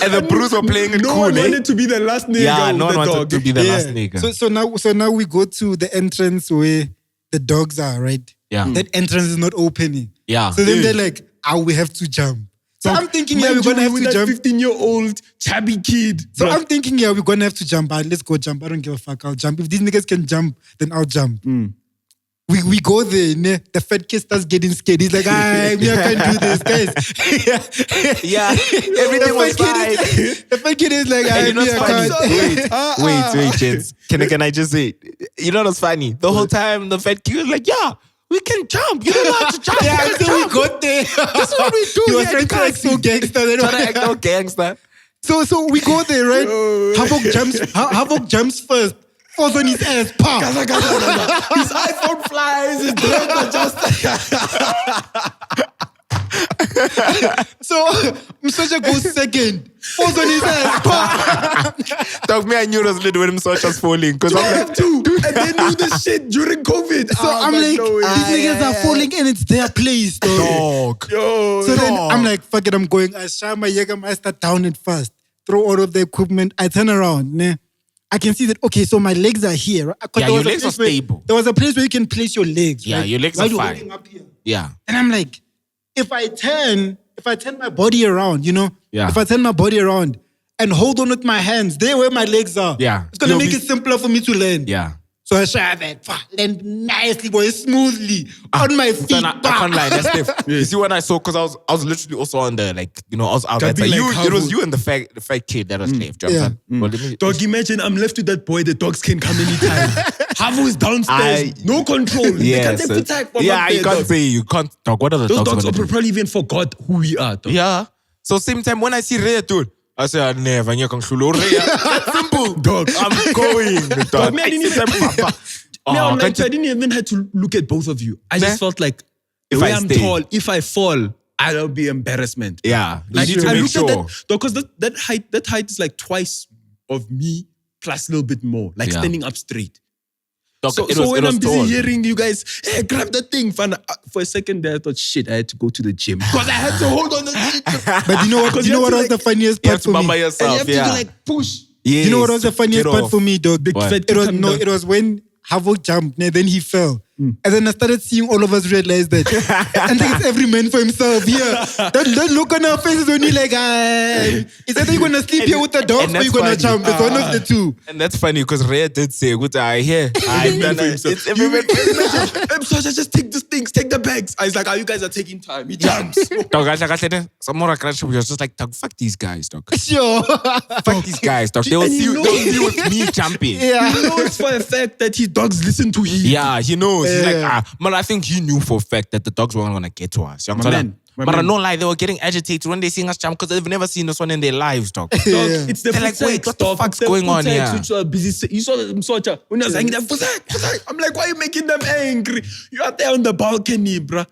And the Bruce were playing it No cool, one eh? wanted to be the last nigga. Yeah, no one with the wanted dog. to be the last nigga. So now we go to the entrance where the dogs are, right? Yeah. That entrance is not opening. Yeah. So then they're like, we have to jump. So I'm thinking, we're going to have to jump. 15-year-old chubby kid. So I'm thinking, we're going to have to jump. Let's go jump. I don't give a fuck. I'll jump. If these niggas can jump, then I'll jump. We we go there, ne? The fat kid starts getting scared. He's like, I can't do this, guys. Yeah, everything was fine. The fat kid is like, And you know I what's funny? can't. Wait, gents. Can I just say? You know what's funny? The whole time the fat kid was like, yeah, we can jump. You don't know how to jump. Yeah, You can until we jump. got there. That's what we do. He was here trying in to act so gangster. Trying to act no gangster. So we go there, right? Havo jumps first. Falls on his ass. Pow. His iPhone flies. His dread adjusted. So Msocha goes second. Falls on his ass. Pow. Dog, me, I knew it was lit when Msocha was falling. Because I'm like, Two. And they do this shit during COVID. So I'm like, these niggas are falling and it's their place, dog. dog. Yo. So then I'm like, fuck it, I'm going. I shine my Jägermeister down it fast. Throw all of the equipment. I turn around. Ne? I can see that, okay, so my legs are here. Right? 'Cause Yeah, there your was a legs place are stable. There was a place where you can place your legs. Yeah, right? your legs While are you're fine. holding up here. Yeah. And I'm like, if I turn my body around, you know, Yeah. if I turn my body around and hold on with my hands, there where my legs are, Yeah. it's gonna You'll make be- it simpler for me to land. Yeah. So I shot that, land nicely, boy, smoothly on my feet. Son, I can't lie, that's Steph. You see when I saw, because I was literally also on the, like, you know, I was out there. That be like It was Havo. you and the fat kid that was left. You know what I'm saying? Well, let me- Dog, imagine I'm left with that boy. The dogs can come anytime. Havo is downstairs. No control. Yeah, They can't attack from yeah, up you there, can't dog. say, you can't, dog, what are the Those dogs dogs gonna do? probably even forgot who we are, dog. Yeah. So same time when I see Red, dude, I say, I never knew That's simple. Dog. I'm going. Dog. me, I didn't even- Me, I'm like, I didn't even have to look at both of you. I just felt like, the If way I I'm stay. tall, if I fall, I'll be embarrassment. Yeah. Like, you need to I make looked sure. at that, because that height is like twice of me plus a little bit more, like Yeah. standing up straight. Dog, So, it so was- when it was I'm busy tall. hearing you guys, hey, grab that thing, fun. For a second there, I thought, shit, I had to go to the gym because I had to hold on the seat. But you know what? You know what was the funniest You part have to for mama me? And you yourself. have to Yeah. like push. Yes. You know what was the funniest Get part off. for me, dog? Big fat It was coming no, down. it was when Havo jumped, and then he fell. And then I started seeing all of us realize that. And think it's every man for himself. Yeah. That look on our faces when you're like, is that you're gonna sleep here with the dogs and or you're that's gonna funny. jump? It's one of the two. And that's funny because Rhea did say, good, I hear. I've done it. It's every man for himself. So I just take these things, take the bags. I was like, you guys are taking time. He jumps. Dog, some more crash. We was just like, dog, fuck these guys, dog. Sure. Fuck these guys, dog. They'll And see you know- they'll see with me jumping. Yeah. He knows for a fact that his dogs listen to him. Yeah, he knows. He's like, Yeah. man, I think he knew for a fact that the dogs weren't gonna get to us. You My understand? man, But I no lie, they were getting agitated when they sing us jump because they've never seen us one in their lives, dog. Dog, it's the They're like, foot wait, sex, what the dog. fuck's It's the going foot on sex here? Which were busy. You saw them Msocha when I was hanging there. Foot sex. I'm like, why are you making them angry? You are there on the balcony, bruh.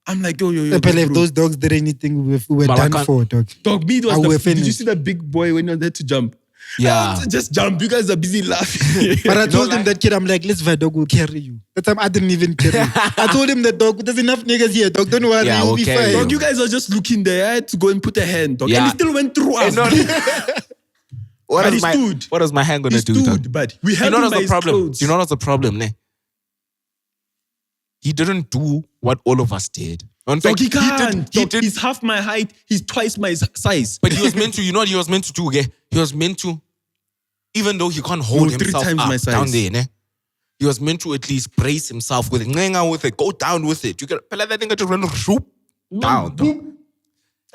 I'm like, yo. If bro. those dogs did anything, we were But I done can't- for, dog. Dog, me, it was I will did you finish. see that big boy when you're there to jump? Yeah. Just jump. You guys are busy laughing. But I told No, him that kid, I'm like, let's dog will carry you. That time I didn't even carry you. I told him that dog, there's enough niggas here, dog. Don't worry, Yeah, you'll we'll be carry fine. you. Dog, you guys are just looking there. I had to go and put a hand, dog. Yeah. And he still went through us. What But is he stood. What is my hand gonna He do, stood, dog? but we You held know him what's by the his problem? clothes. You know what's the problem, ne? He didn't do what all of us did. In Dog, fact, he can't. He Dog, did. He's half my height. He's twice my size. But he was meant to. You know what he was meant to do? Okay? He was meant to, even though he can't hold No, 3 himself times up my size. down there, ne? He was meant to at least brace himself with it, ngenga with it, go down with it. You get that thing to run shoop down. dog.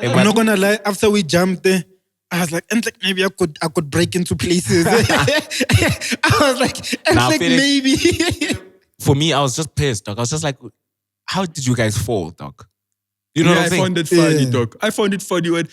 And I'm not gonna lie, after we jumped there, I was like, and like maybe I could break into places. I was like, and Nah, like feel it. maybe. For me, I was just pissed, dog. I was just like, how did you guys fall, dog? You know Yeah, what I'm I saying? found it funny, Yeah. dog. I found it funny when,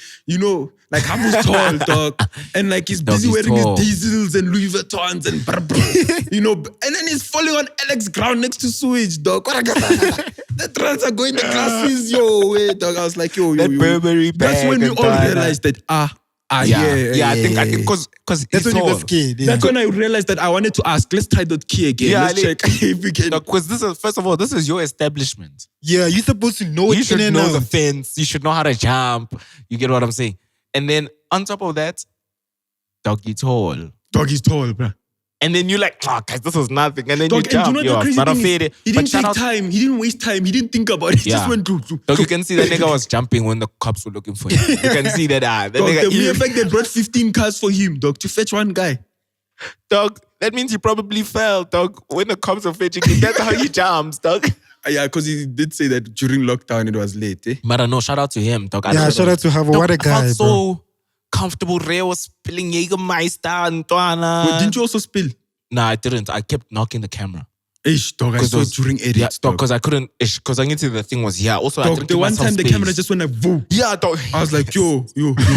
like Havo's tall, dog. And like he's busy Dog, he's wearing tall. his diesels and Louis Vuittons and and then he's falling on Alex ground next to sewage, dog. The trans are going the classes, yo, wait, dog. I was like, yo. That Burberry That's bag when we and all Diana. realized that, Yeah, I think because That's he's when you tall. got scared. Yeah. That's when I realized that I wanted to ask, let's try that key again. Yeah, Let's like- check if we can. Because this is, first of all, this is your establishment. Yeah, you're supposed to know You it should in and know out. the fence. You should know how to jump. You get what I'm saying? And then on top of that, dog, you tall. Dog is tall, bruh. And then you're like, oh, guys, this was nothing. And then Dog, you and do you jump. know Yo, the crazy but I thing feel is, it. he But didn't shout take out- time. He didn't waste time. He didn't think about it. He Yeah. just went through. Dog, you can see that nigga was jumping when the cops were looking for him. You can see that. That Dog, nigga, the mere fact they brought 15 cars for him, dog, to fetch one guy. Dog, that means he probably fell, dog. When the cops are fetching him, that's how he jumps, dog. Yeah, because he did say that during lockdown it was late, eh? But no, shout out to him, dog. Yeah, shout out to Havo. Dog, What a I guy, felt bro. so comfortable. Ray was spilling Jägermeister and Tuana. Wait, didn't you also spill? Nah, I didn't. I kept knocking the camera. Ish, dog, I saw it during edits, Yeah, dog. because I couldn't, because I knew the thing was here. Also, I Dog, didn't the give one myself time the space. camera just went like, woo. Yeah, dog. I was like, yo.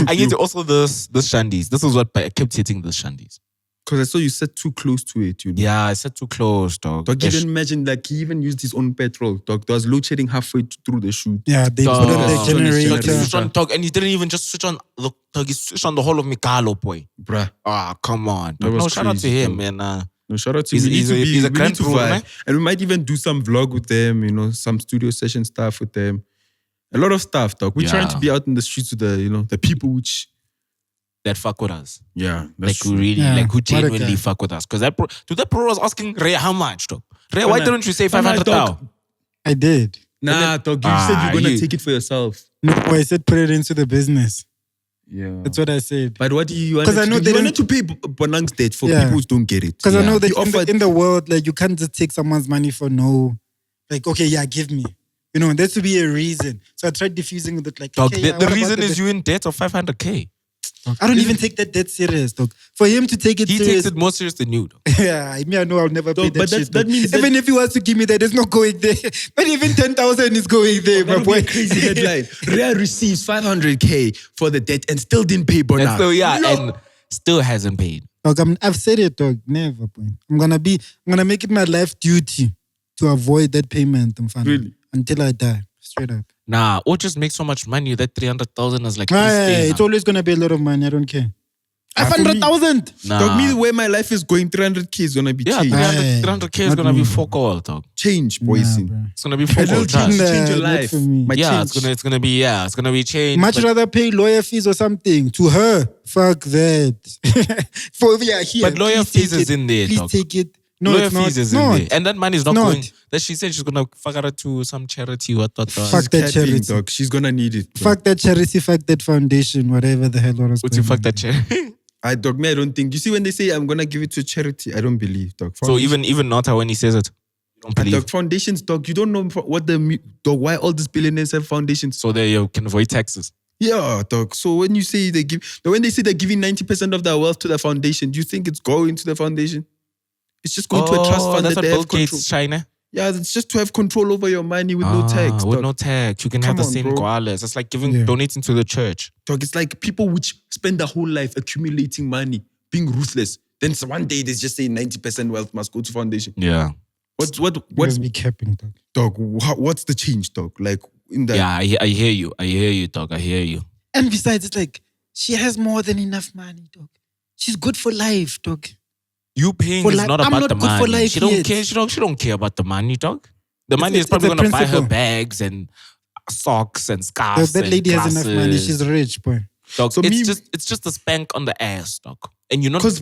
I need to also this shandies. This is what I kept hitting the shandies. Because I saw you sat too close to it, you know. Yeah, I said too close, dog. Dog, you didn't imagine, like, he even used his own petrol, dog. There was load shedding halfway through the shoot. Yeah, they put on the Dog, he generator. switched on, dog, and he didn't even just switch on. Look, dog, he switched on the whole of Megalo, boy. Bruh. Ah, come on. That Dog. was No, shout out to crazy, him, dog. man. No, shout out to He's- him. he's a We need grand to bro, vibe. man. And we might even do some vlog with them, you know, some studio session stuff with them. A lot of stuff, dog. We're trying to Yeah. be out in the streets with the, you know, the people which, That fuck with us. yeah, Like that's who really, Yeah, like who what a genuinely guy. fuck with us. Because that bro was asking Ray how much, dog. Ray, why Nah, didn't you say nah, 500 dog. thou? I did. Nah, dog, you said you're gonna take it for yourself. No, I said put it into the business. Yeah. That's what I said. But what do you want? 'Cause I know you they wanted to don't- pay Bonang's debt for Yeah. people who don't get it. Because I Yeah. know that He offered- in the world, like you can't just take someone's money for no. Like, okay, yeah, give me. You know, there to be a reason. So I tried diffusing with it, like, Dog, okay, the, yeah, the what about reason is the- you in debt of 500K. I don't even take that dead serious, dog. For him to take it He serious, takes it more serious than you, dog. yeah, I mean, I know I'll never pay Dog, that but shit. that dog. means that- even if he wants to give me that, it's not going there. Not even 10,000 is going there, my That would be boy. a crazy headline. Rhea receives 500K for the debt and still didn't pay Bonang. And so, yeah, No. and still hasn't paid. Dog, I've said it, dog. Never, boy. I'm gonna make it my life duty to avoid that payment. Really? Until I die, straight up. Nah, or just make so much money that 300,000 is like. Hey, it's always gonna be a lot of money. I don't care. Ah, for me- 500,000. Nah. Dog, me, the way my life is going, 300K is gonna be Yeah, change. 300K is Not gonna be me. fuck all, dog. Change, boys. Nah, bro. It's gonna be A fuck all. little trust. change. change your Not life. for me. My Yeah, change. it's gonna be changed. Much but- rather pay lawyer fees or something to her. Fuck that. For here, But lawyer please take fees is it. in there, Please dog. take it. No, lawyer it's not. fees is Not. in there, and that money is not Not. going. That she said she's gonna fuck it to some charity. What? Fuck that Capping, charity. dog. She's gonna need it. bro. Fuck that charity. Fuck that foundation. Whatever the hell was What's you going fuck on. that charity? I dog me, I don't think. You see when they say I'm gonna give it to a charity, I don't believe, dog. So even Nota when he says it, you don't But believe. dog, foundations, dog. You don't know what dog. Why all these billionaires have foundations? So they can avoid taxes. Yeah, dog. So when you say when they say they're giving 90% of their wealth to the foundation, do you think it's going to the foundation? It's just going to a trust fund that's that what they Bill have control. Gates China. Yeah, it's just to have control over your money with no tax. With Dog. no tax, you can have Come the on, same bro. koalas. It's like Yeah. donating to the church. Dog, it's like people which spend their whole life accumulating money, being ruthless. Then one day they just say 90% wealth must go to foundation. Yeah, What Must be capping, dog. dog? What's the change, dog? Like in that. yeah. I hear you. I hear you, dog. I hear you. And besides, it's like she has more than enough money, dog. She's good for life, dog. You paying For is life- not I'm about not the good for money. life She don't yet. care. She don't care about the money, dog. The money is it's probably a gonna buy her principle. bags and socks and Dog, scarves. that and lady has enough money. glasses. She's rich, boy. Dog, So it's just a spank on the ass, dog. And you're not. Because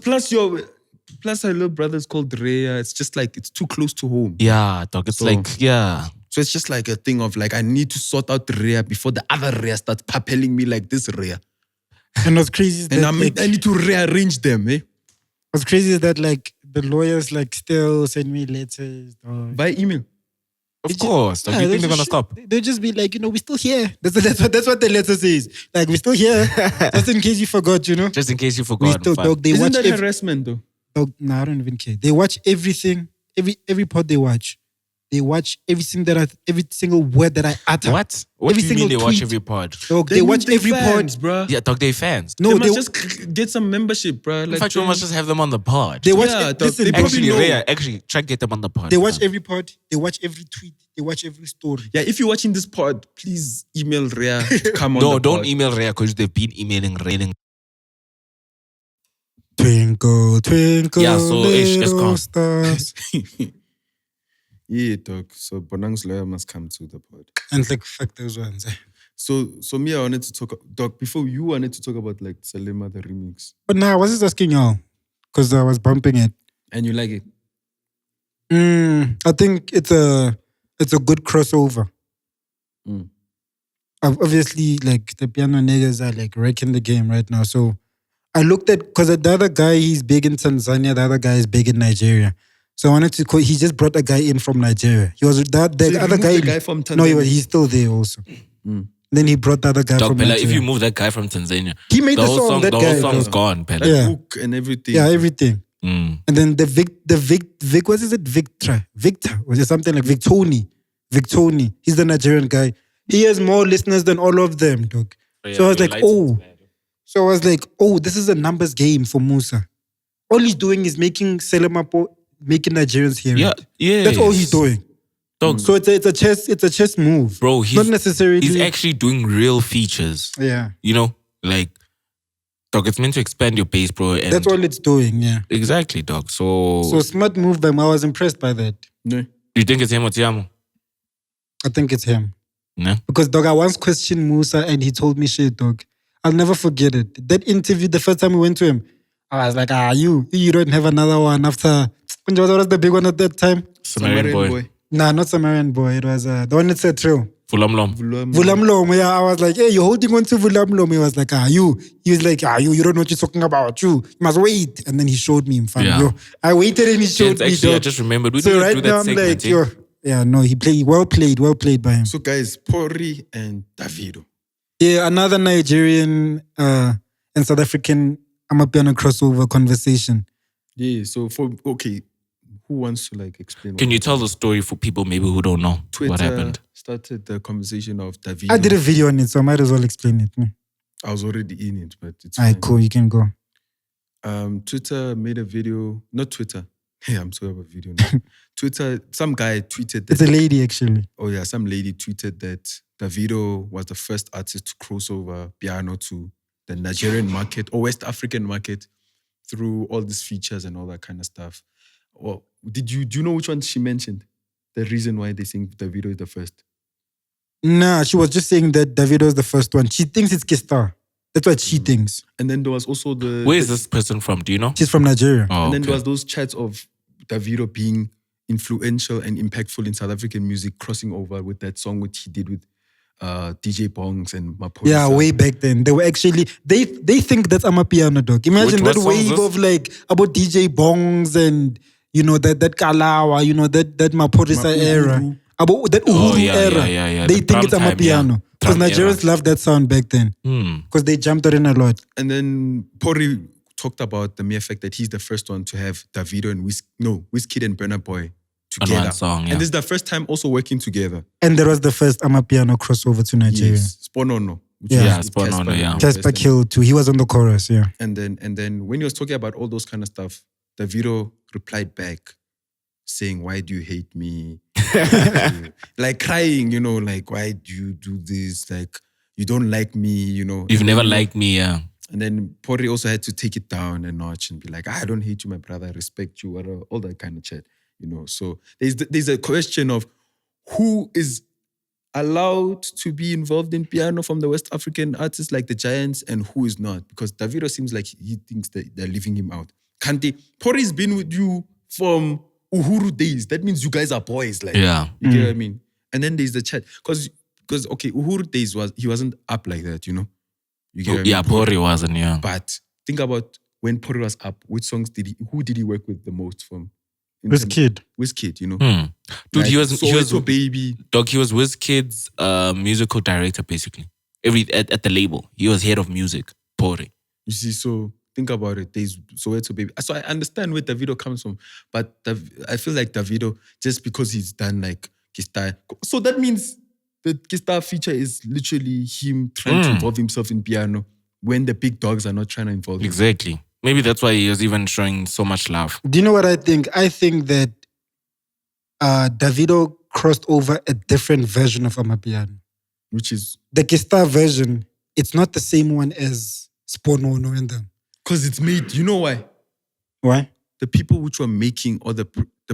plus her little brother's called Rhea. It's just like it's too close to home. Yeah, dog. It's So- like yeah. So it's just like a thing of like I need to sort out Rhea before the other Rhea starts papelling me like this Rhea. And what's crazy is And that I need to rearrange them, eh? what's crazy is that like the lawyers like still send me letters, dog. By email. Of course, dog. You think they're gonna stop? They'll just be like, we're still here. That's what the letter says. Like, we're still here. Just in case you forgot, Just in case you We forgot. still, dog, they Isn't watch that harassment though? dog, nah, I don't even care. They watch everything, every pod they watch. They watch every single word that I utter. What? What Every do you mean single they watch tweet. every pod? Dog, they That watch means every fans, pod. bro. Yeah, dog. They fans. No, they they must just get some membership, bro. In Like, fact, we must just have them on the pod. they watch. Yeah, dog, listen, they probably actually, know. Rhea, actually, try to get them on the pod. they watch fam. every pod. They watch every tweet. They watch every story. Yeah, if you're watching this pod, please email Rhea to come on No, the don't pod. email Rhea because they've been emailing Railing. Twinkle, twinkle, Yeah, so it's little gone. stars. Yeah, dog. So Bonang's lawyer must come to the pod. And like, fuck those ones. So me, I wanted to talk, dog. Before you wanted to talk about like Salema the remix, But nah, I was just asking y'all because I was bumping it. and you like it. I think it's a good crossover. Mm. Obviously, like the piano niggas are like wrecking the game right now. So I looked at, because the other guy, he's big in Tanzania, the other guy is big in Nigeria. So I wanted to call, he just brought a guy in from Nigeria. He was that the So he other removed guy. the guy from No, Tanzania? he's still there also. Then he brought the other guy Dog, from Pella, Nigeria. if you move that guy from Tanzania, He made the whole song, that the guy, whole song's dog. gone, Pella. Like Yeah. hook and everything. Yeah, everything. Mm. And then the Vic, what is it? Victor, was it something like Victoni. He's the Nigerian guy. He has more listeners than all of them, dog. So I was like, this is a numbers game for Musa. All he's doing is making Selemapo, making Nigerians hear Yeah, it. yeah. That's all he's doing. Dog, So it's a chess move. bro, Not necessarily. he's actually doing real features. Yeah. You know, like, dog, it's meant to expand your base, bro. And That's all it's doing, yeah. Exactly, dog. So smart move by him. I was impressed by that. No. do you think it's him or Tiamo? I think it's him. No. Because, dog, I once questioned Musa and he told me shit, dog. I'll never forget it. That interview, the first time we went to him, I was like, you don't have another one after... What was the big one at that time? Samaritan boy. Nah, not Samaritan boy. It was the one that said Trill. Fulamlom. Vulamlomo, yeah. I was like, hey, you're holding on to Vulamlomo. He was like, you. He was like, you don't know what you're talking about. You must wait. And then he showed me in front. Yeah. Yo, I waited and he showed me. Actually, I dog. just remembered. We So didn't right do now that I'm segment. like, yeah, no, he played, well played by him. So guys, Pori and Davido. Yeah, another Nigerian and South African Amapiano crossover conversation. Yeah, so who wants to like explain? Can what you tell the story for people maybe who don't know Twitter what happened? started the conversation of Davido. I did a video on it, so I might as well explain it. I was already in it, but it's Alright, fine. cool, you can go. Twitter made a video, not Twitter. Hey, I'm sorry about video now. Twitter, some guy tweeted It's that. a lady, actually. Oh yeah, some lady tweeted that Davido was the first artist to cross over piano to the Nigerian market or West African market through all these features and all that kind of stuff. Or do you know which one she mentioned? The reason why they think Davido is the first. Nah, she was just saying that Davido is the first one. She thinks it's Kista. That's what she thinks. And then there was also Where is this person from? Do you know? She's from Nigeria. Oh, and then okay. there was those chats of Davido being influential and impactful in South African music, crossing over with that song which he did with DJ Bongs and Mapolisa. Yeah, way back then. They were actually, they think that's Amapiano, dog. Imagine What that song is wave this? of like, about DJ Bongs and, that Kalawa, that Mapolisa era. About that Uhuru era. yeah. They The think it's prime time, yeah. Amapiano. Because Prime Nigerians loved that sound back then. Because they jumped it in a lot. And then talked about the mere fact that he's the first one to have Davido and Wizkid and Burna Boy together. On one song, yeah. And this is the first time also working together. And that was the first Amapiano crossover to Nigeria. Yes. Sponono. which Yeah. is Sponono, Casper yeah. and Casper Western. Kill too. He was on the chorus, yeah. And then when he was talking about all those kind of stuff, Davido replied back saying, "Why do you hate me?" Like crying, like, "Why do you do this? Like, you don't like me, You've And never then- liked me, yeah. And then Pori also had to take it down a notch and be like, "I don't hate you, my brother. I respect you," all that kind of shit, So there's a question of who is allowed to be involved in piano from the West African artists like the Giants and who is not. Because Davido seems like he thinks that they're leaving him out. Kante, Pori's been with you from Uhuru days. That means you guys are boys. Like, Yeah. You get what I mean? And then there's the chat. Because okay, Uhuru days he wasn't up like that, You get what I mean? Yeah, Pori wasn't, yeah. But think about when Pori was up, which songs who did he work with the most from? Wizkid. Wizkid, Dude, Like, he was Soweto Baby. Dog, he was Wizkid's musical director, basically. At the label. He was head of music, Pori. You see, so think about it. There's Soweto Baby. So I understand where Davido comes from, but I feel like Davido, just because he's done like Kista. So that means the Kista feature is literally him trying to involve himself in piano when the big dogs are not trying to involve him. Exactly. Maybe that's why he was even showing so much love. Do you know what I think? I think that Davido crossed over a different version of Amapiano. Which is The Kista version, it's not the same one as Sponono and them. because it's made, you know why? Why? The people which were making or the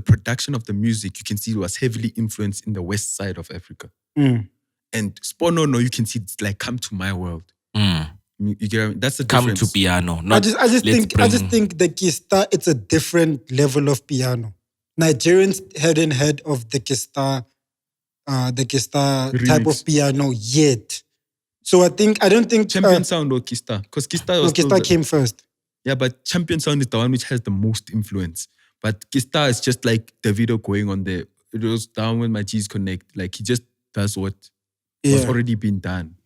production of the music, you can see it was heavily influenced in the west side of Africa. Mm. And Sponono, you can see it's like Come to My World. You get what I mean? That's the Come difference. to piano. I Not, just let's think the Kista, it's a different level of piano. Nigerians hadn't heard of the Kista type of Remix. piano yet. So I don't think Champion Sound or Kista? Because Kista was still Kista came first. Yeah, but Champion Sound is the one which has the most influence. But Kista is just like Davido going on there. It was down when my G's connect. Like he just does what was already been done.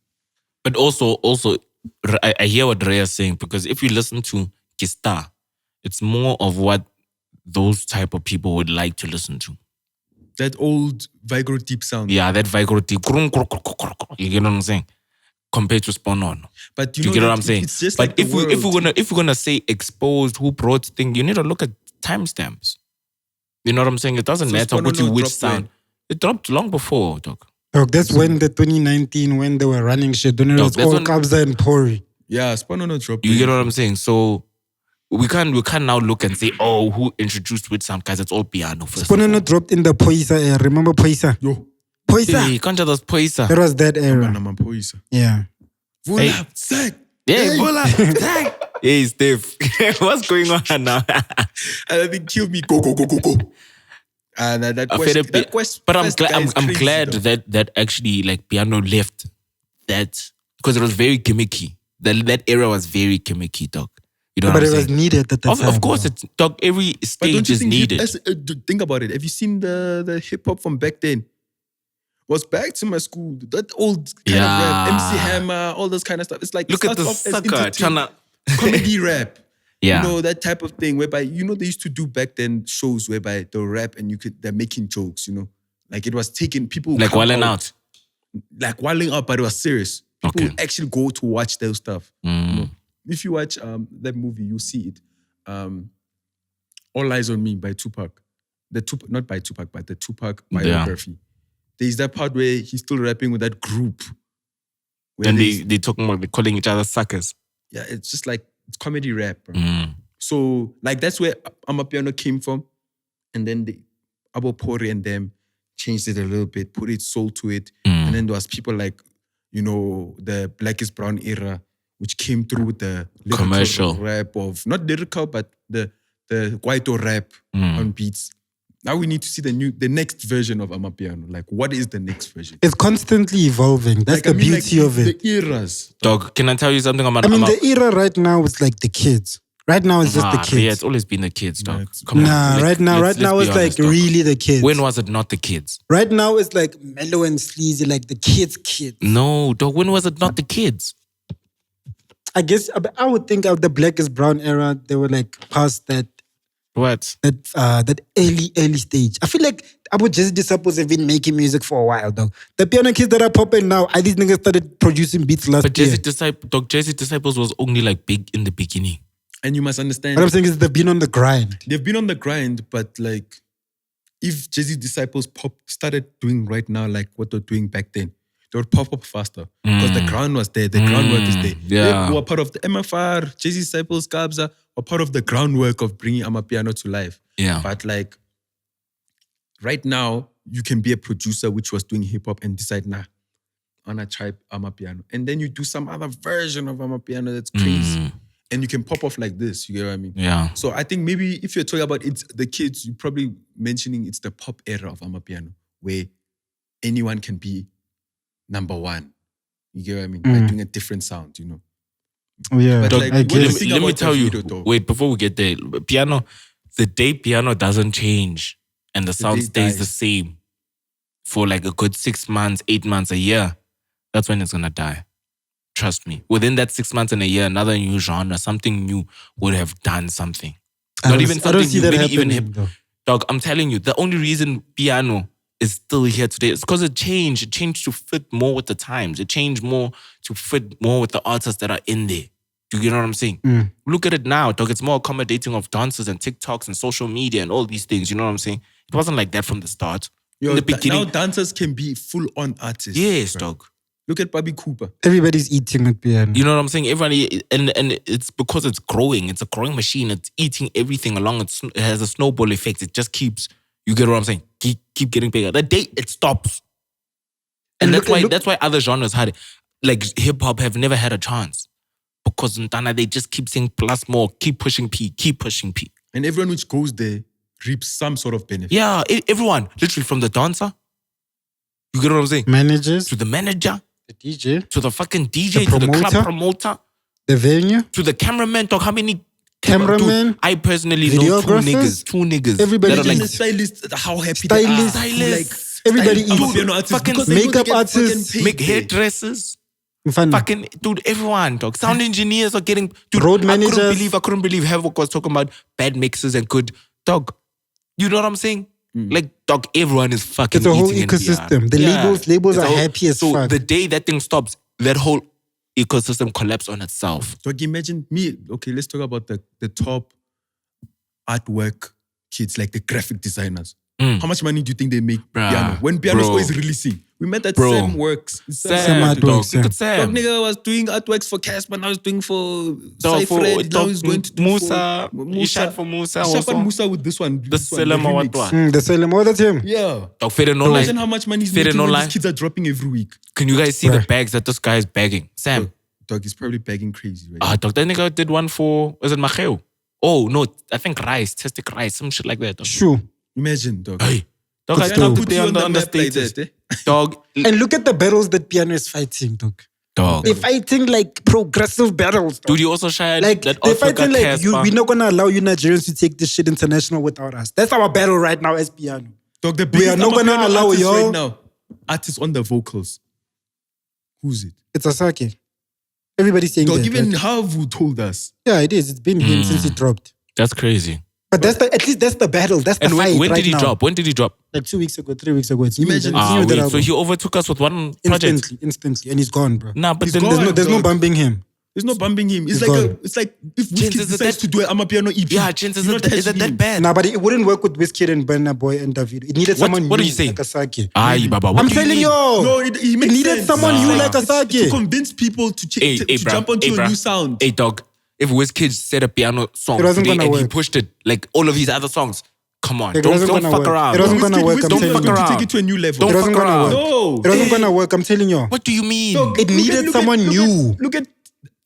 But also, I hear what Rhea is saying, because if you listen to Kista, it's more of what those type of people would like to listen to. That old Vigro deep sound. Yeah, that Vigro deep. You get what I'm saying? Compared to Spawn On. But you get what I'm saying? It's just but like if we're gonna say exposed, who brought thing, you need to look at timestamps. You know what I'm saying? It doesn't matter which sound. It dropped long before, dog. Dog, that's when the 2019 when they were running shit. Don't know, it's all Kabza and Pori. Yeah, Spawn On dropped. You get what I'm saying? So we can't now look and say, oh, who introduced which sound, guys? It's all piano first. Spawn On dropped in the Poisa era. Remember Poisa? Yo. Poisa. Hey, can't you just Poisa? That was that era. Poisa. Yeah. Voila, Zach. Yeah, voila, Zach. Hey, Steph. What's going on now? And I think killed me. Go. And that quest. But I'm glad that actually like piano left that, because it was very gimmicky. That era was very gimmicky, dog. You know what I'm saying? But it was needed at the time. Of course, it's, dog. Every stage is needed. Think about it. Have you seen the hip hop from back then? Was back to my school. That old kind of rap, MC Hammer, all those kind of stuff. It's like look at the sucker comedy rap. Yeah. You know, that type of thing whereby, you know, they used to do back then shows whereby they'll rap and they're making jokes, you know. Like it was taking people. Like wilding out. Like wilding out, but it was serious. People would actually go to watch those stuff. You know? If you watch that movie, you'll see it. All Eyes on Me by Tupac. Not by Tupac, but the Tupac biography. Yeah. There's that part where he's still rapping with that group. And they talking about calling each other suckers. Yeah, it's just like it's comedy rap, bro. So like that's where Amapiano came from. And then Abo Pori and them changed it a little bit, put its soul to it. And then there was people like, you know, the Black is Brown era, which came through with the commercial rap of, not lyrical, but the Kwaito rap on beats. Now we need to see the next version of Amapiano. Like, what is the next version? It's constantly evolving. That's the beauty of it. The eras. Dog, can I tell you something about the era right now is like the kids. Right now it's just the kids. Yeah, it's always been the kids, dog. Right now it's like dog. Really the kids. When was it not the kids? Right now it's like mellow and sleazy, like the kids. No, dog, when was it not the kids? I guess I would think of the Black is Brown era, they were like past that. What? That early stage. I feel like Abu Jazzy Disciples have been making music for a while, dog. The piano kids that are popping now, these niggas started producing beats last year. But Jazzy Disciples was only like big in the beginning. And you must understand. What I'm saying is they've been on the grind. They've been on the grind, but like, if Jazzy Disciples started doing right now like what they're doing back then, they would pop up faster. Because the ground was there. The groundwork is there. Yeah. They were part of the MFR, Jazzy Disciples, Kabza, or part of the groundwork of bringing Amapiano to life. Yeah. But like, right now, you can be a producer which was doing hip-hop and decide, nah, I want to try Amapiano. And then you do some other version of Amapiano that's crazy. And you can pop off like this, you get what I mean? Yeah. So I think maybe if you're talking about it's the kids, you're probably mentioning it's the pop era of Amapiano, where anyone can be number one. You get what I mean? By doing a different sound, you know? Yeah, but like, I guess. Let me tell you, wait, before we get there, piano, the day piano doesn't change and the sound stays the same for like a good 6 months, 8 months, a year, that's when it's going to die. Trust me. Within that 6 months and a year, another new genre, something new would have done something. Not even something I don't see new, that maybe even happening, hip. Dog, I'm telling you, the only reason piano is still here today is because it changed. It changed to fit more with the times. It changed more to fit more with the artists that are in there. Do you know what I'm saying? Look at it now, dog. It's more accommodating of dances and TikToks and social media and all these things. You know what I'm saying? It wasn't like that from the start. Yo, in the beginning, now dancers can be full-on artists. yes, bro. dog. Look at Bobby Cooper. Everybody's eating with piano. You know what I'm saying? Everybody, and it's because it's growing. It's a growing machine. It's eating everything along. It has a snowball effect. It just keeps, you get what I'm saying? Keep getting bigger. The day it stops. And that's why other genres had it. Like hip hop have never had a chance. Because Ntana, they just keep saying plus more, keep pushing P. And everyone which goes there reaps some sort of benefit. Yeah, everyone. Literally from the dancer, you get what I'm saying? Managers, To the manager, the DJ, to the fucking DJ, The to the club promoter. promoter, the venue. to the cameraman. Talk how many Cameraman, Dude, I personally know videographers, two niggas. everybody that are Imagine like the stylist, how happy Stylists. they are. Stylists. Everybody Stylist, eats. Amapiano artists, Fucking because they know they makeup get fucking artists, paid make there. hairdressers. Mfana. Fucking dude, everyone, dog. Sound engineers are getting dude, Road I managers. couldn't believe Havo was talking about bad mixes and good dog. You know what I'm saying? Like dog, everyone is fucking. It's a whole eating ecosystem. NPR. The labels It's are a whole- happy as so fuck. the day that thing stops, that whole ecosystem collapse on itself. Like imagine me. Okay, let's talk about the top artwork kids, like the graphic designers. How much money do you think they make Bruh, piano? When piano bro. is releasing, we met at Bro. Sam Works. Sam Dog. artworks, yeah. Look at Sam. Dog nigga was doing artworks for Casper, now he's doing for Dog, for Cyfred, now dog he's going to do Musa. for He shot for Musa He shot also. for Musa with this one. The this one, Selema remix. Watwa. The Salem, oh, that's him. Yeah. Dog, fair no lie. Imagine how much money he's Fair making no when lie. these kids are dropping every week. Can you guys see the Bruh. bags that this guy is bagging? Sam. Dog, he's probably begging crazy right Dog, that nigga did one for, was it Macheo? Oh, no, I think rice, testic rice, some shit like that. Dog. Sure. Imagine, dog. Hey. Dog, I Good can't stuff. put you on the map like status. that, eh? Dog, And look at the battles that piano is fighting, dog. dog. They're fighting like progressive battles. Dog. Dude, you also shared Like that they're Africa fighting like Casper. we're not gonna allow you Nigerians to take this shit international without us. That's our battle right now as piano. Dog, the We are biggest not gonna Amapiano allow artist y'all- right now. Artists on the vocals. Who's it? It's Asake. Everybody's saying Dog, that. even right? Havo told us. Yeah, it is. It's been him since he dropped. That's crazy. But at least that's the battle. That's the And fight when right did he now. drop? When did he drop? Like 2 weeks ago, 3 weeks ago. It's new. Imagine- It's new that wait, album. so he overtook us with one project. instantly, and he's gone, bro. Nah, but He's then gone. There's no dog. bumping him. There's no bumping him. It's He's like gone. it's like if Gents, Wizkid is it decides that- to do an Amapiano EP. yeah, chances you is not it that touching him. bad? Nah, but it wouldn't work with Wizkid and Burna Boy and David. It needed someone what are new you saying? like Asake. Aye, Baba. What I'm do you telling mean? you, No, it makes needed sense. someone new Nah. like Asake. To convince people to, Bruh, jump onto a bruh. new sound. Hey, dog. If Wizkid said a piano song It wasn't today gonna and he work. pushed it like all of his other songs, come on, It don't wasn't gonna fuck work. around. It wasn't bro. gonna work, I'm Wizkid telling was you. going to Fuck take it to a new level. Don't It wasn't fuck gonna around. work. No. It wasn't gonna work. I'm telling you. What do you mean? Dog, It needed someone new. Look at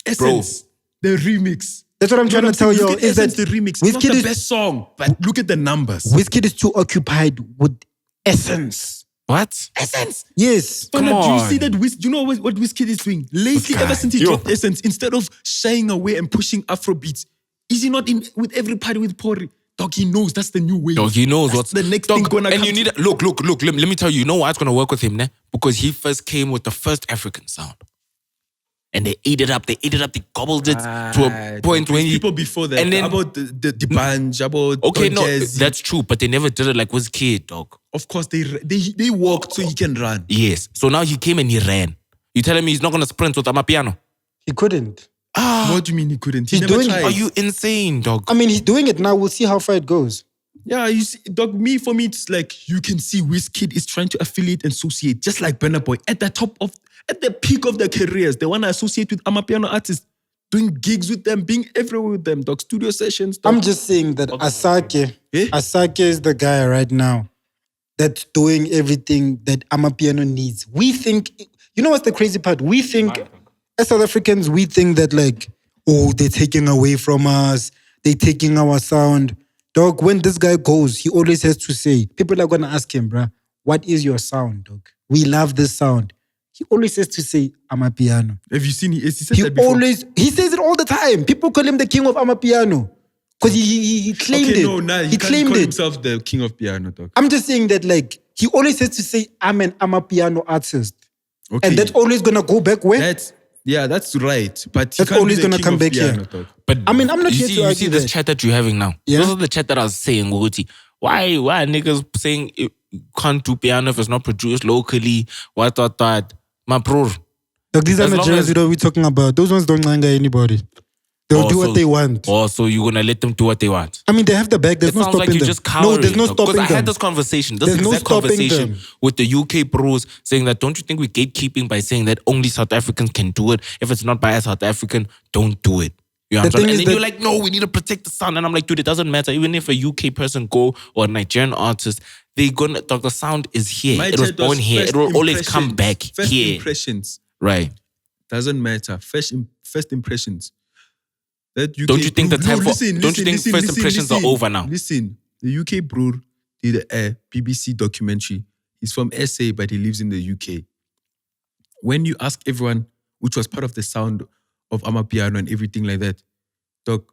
Essence, the remix. That's what I'm trying to tell you. Look at Is that Essence, the remix. It's not Wizkid the is best song, but look at the numbers. Wizkid is too occupied with essence. What? Essence. Yes. Come Do you on. see that? Do you know what Wizkid is doing lately? guy. Ever since he Yo. dropped Essence, instead of shying away and pushing Afro beats, is he not in with every party with Pori? Dog, he knows that's the new way. Dog, he knows That's what's the next dog, thing gonna and come. you need look. Let me tell you. You know why it's gonna work with him, ne? Because he first came with the first African sound, and they ate it up. They gobbled it to a point when he. people before that, and then- about the banj, about Okay, Don no, Jazzy. that's true, but they never did it like Wizkid, dog. Of course they walked so he can run. Yes. So now he came and he ran. You telling me he's not gonna sprint with Amapiano? He couldn't. What do you mean he couldn't? He He's never doing- tried. Are you insane, dog? I mean, he's doing it now. We'll see how far it goes. Yeah, you see, dog. For me, it's like you can see Wizkid is trying to affiliate and associate, just like Burna Boy at the peak of their careers. They want to associate with Amapiano artists, doing gigs with them, being everywhere with them, dog. Studio sessions. Dog. I'm just saying that Asake Eh? is the guy right now that's doing everything that Amapiano needs. We think, you know what's the crazy part? We think, as South Africans, we think that like, oh, they're taking away from us. They're taking our sound. Dog, when this guy goes, he always has to say, people are going to ask him, bruh, what is your sound, dog? We love this sound. He always has to say, Amapiano. Have you seen? He said He that before. he says it all the time. People call him the king of Amapiano. Because he claimed Okay, it. no, nah, he can't claimed call it. himself the king of piano, dog. I'm just saying that like he always has to say I'm an Amapiano artist. Okay, And that's always gonna go back where? that's right. But he That's can't always be the gonna king come of back piano, here. dog. But I mean, I'm not you here see, to you argue see this that. chat that you're having now. Yeah. This is the chat that I was saying, Guti. Why niggas saying you can't do piano if it's not produced locally? What? My bro. Like these are As long Nigerians as- we don't we talking about. Those ones don't anger anybody. They'll do what they want. So you're gonna let them do what they want. I mean, they have the bag. There's It no sounds stopping like you're them. just cowering. No, there's no stopping Because I them. had this conversation, this There's no exact stopping conversation them. with the UK bros saying that don't you think we're gatekeeping by saying that only South Africans can do it? If it's not by a South African, don't do it. You know what I'm The saying? thing And is then you're that- like, no, we need to protect the sound. And I'm like, dude, it doesn't matter. Even if a UK person go or a Nigerian artist, they gonna talk. The sound is here. My It was chat born here. first It will always come impressions. back First here. impressions. Right. Doesn't matter. First impressions. That UK Don't you think the brew- time no, for- listen, don't you think listen, first listen, impressions are listen. over now? Listen, the UK brewer did a BBC documentary. He's from SA, but he lives in the UK. When you ask everyone, which was part of the sound of Amapiano and everything like that, dog,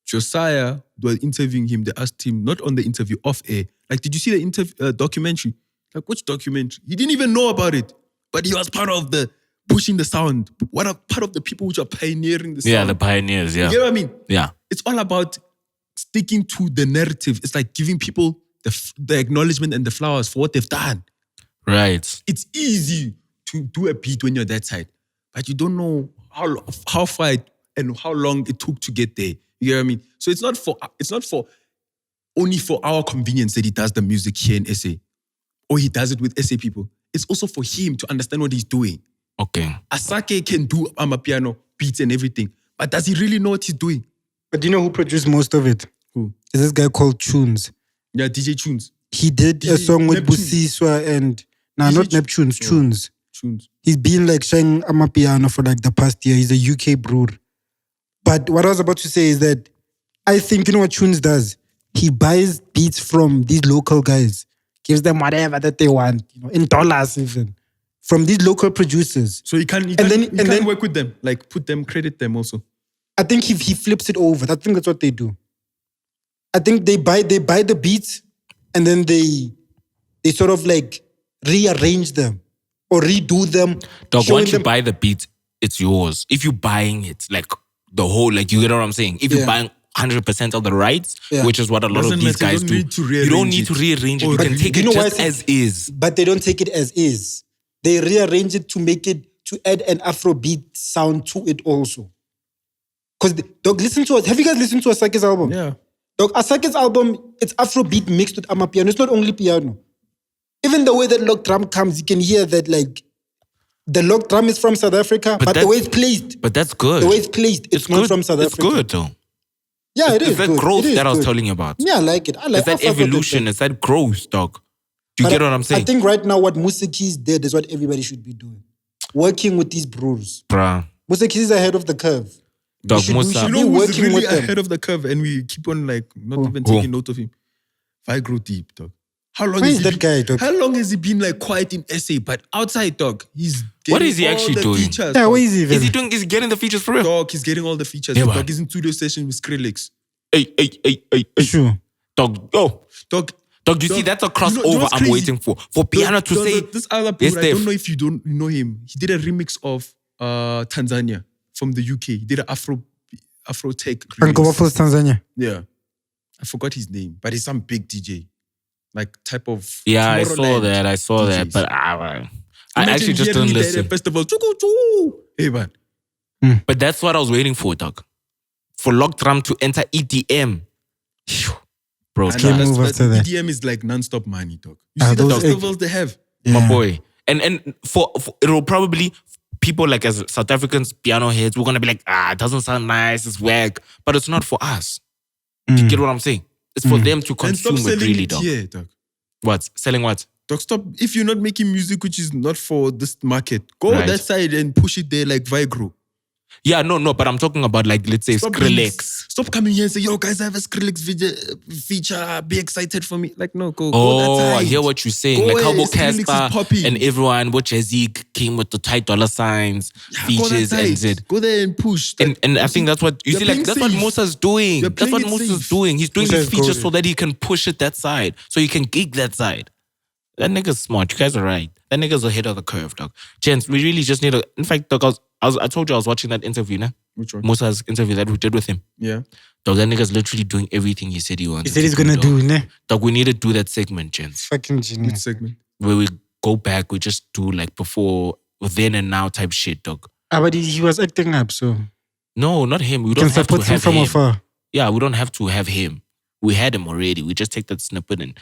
Josiah, they were interviewing him. They asked him, not on the interview, off air. Like, did you see the documentary? Like, which documentary? He didn't even know about it. But he was part of the pushing the sound. Part of the people which are pioneering the sound. Yeah, the pioneers, yeah. You get what I mean? Yeah. It's all about sticking to the narrative. It's like giving people the acknowledgement and the flowers for what they've done. Right. It's easy to do a beat when you're that side, but you don't know how far and how long it took to get there. You get what I mean? So it's not for only for our convenience that he does the music here in SA, or he does it with SA people. It's also for him to understand what he's doing. Okay. Asake can do Amapiano beats and everything, but does he really know what he's doing? But do you know who produced most of it? Who? Is this guy called Tunes. Yeah, DJ Tunes. He did a song with Busiswa and... Nah, not Neptunes, Tunes. Tunes. He's been like sharing Amapiano for like the past year. He's a UK brewer. But what I was about to say is that I think, you know what Tunes does? He buys beats from these local guys, gives them whatever that they want, you know, in dollars even, from these local producers. So he can work with them, like credit them also. I think he flips it over. I think that's what they do. I think they buy the beats and then they sort of like rearrange them or redo them. Dog, once you buy the beat, it's yours. If you're buying it, like the whole, like you get what I'm saying? If you're buying 100% of the rights, which is what a lot of these guys do, you don't need to rearrange it. You can take it just as is. But they don't take it as is. They rearrange it to add an Afrobeat sound to it also. Because, dog, have you guys listened to Asake's album? Yeah. Dog, Asake's album, it's Afrobeat mixed with Amapiano. It's not only piano. Even the way that log drum comes, you can hear that like the log drum is from South Africa, but the way it's placed. But that's good. The way it's placed, it's not from South Africa. It's good though. Yeah, it is. It's that growth that I was telling you about. Yeah, I like it. It's that evolution. It's that growth, dog. Do you get what I'm saying? I think right now what Museki's did is what everybody should be doing. Working with these brewers. Bruh. Museki's is ahead of the curve. Dog, Musa. You know who's really ahead of the curve and we keep on like not even taking note of him? Vigro Deep, dog. How long is that guy, dog? How long has he been like quiet in SA? But outside, dog, he's getting what is he actually doing? Features, yeah, what is he even? Is he getting the features for real? Dog, he's getting all the features. Yeah, dog, he's in studio session with Skrillex. Hey. Sure. Dog, yo. Dog, you see, that's a crossover I'm waiting for. For piano to say, this other people, I don't know if you don't know him. He did a remix of Tanzania from the UK. He did an Afro tech remix. Uncle Waffles, Tanzania. Yeah. I forgot his name, but he's some big DJ. Like type of... Yeah, I saw that. But I actually just don't listen. Festival. Hey, man. But that's what I was waiting for, dog. For Log Drum to enter EDM. Bro, EDM is like non-stop money, dog. You see the festivals they have? Yeah. My boy. And for it will probably... People like as South Africans, piano heads, we're going to be like, it doesn't sound nice, it's whack. But it's not for us. You get what I'm saying? It's for them to consume it really, dog. Yeah, dog. What? Selling what? Dog, stop. If you're not making music which is not for this market, go that side and push it there like Vigro. Yeah, no, but I'm talking about like, let's say Skrillex. Stop coming here and say, yo, guys, I have a Skrillex feature. Be excited for me. Like, no, go that side. I hear what you're saying. Go like Havo Casper and everyone, what Jazzy came with the tight dollar signs, features and zit. Go there and push. And I think that's what, you see, like, that's what Musa's doing. That's what Musa's doing. He's doing these features so that he can push it that side. So he can gig that side. That nigga's smart. You guys are right. That nigga's ahead of the curve, dog. Gents, we really just need to... In fact, dog, I told you I was watching that interview, nah? Which one? Musa's interview that we did with him. Yeah. Dog, that nigga's literally doing everything he said he wanted. He said he's going to do, nah? Dog, we need to do that segment, gents. Fucking genius. Which segment? Where we go back, we just do like before, then and now type shit, dog. But he was acting up, so... No, not him. We don't have to have him. From afar. Yeah, we don't have to have him. We had him already. We just take that snippet and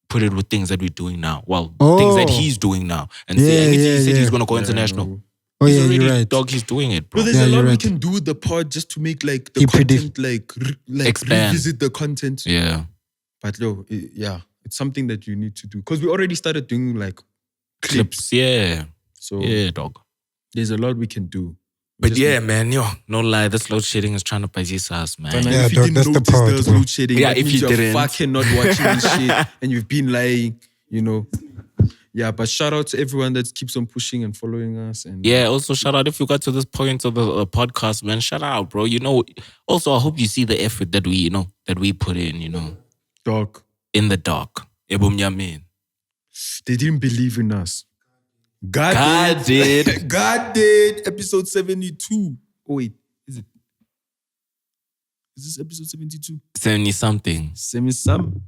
put it with things that we're doing now. Well, things that he's doing now. And say anything he said he's going to go international. Oh, he's yeah, already, you're right. Dog, he's doing it, bro. But there's a lot we can do with the pod just to make like the content like revisit the content. Yeah. But it's something that you need to do. Because we already started doing like clips. Yeah. So yeah, dog. There's a lot we can do. But yeah, man, no lie, this load shedding is trying to possess us, man. Yeah, if you didn't notice there was load shedding, if you didn't, fucking not watching this shit and you've been lying, Yeah, but shout out to everyone that keeps on pushing and following us. And Yeah, also shout out if you got to this point of the podcast, man. Shout out, bro. Also I hope you see the effort that we put in, dog, in the dark. Ebumnyamin. they didn't believe in us. God did. God did. Episode 72. Oh wait, is it? Is this episode 72? 70 something. 70 some.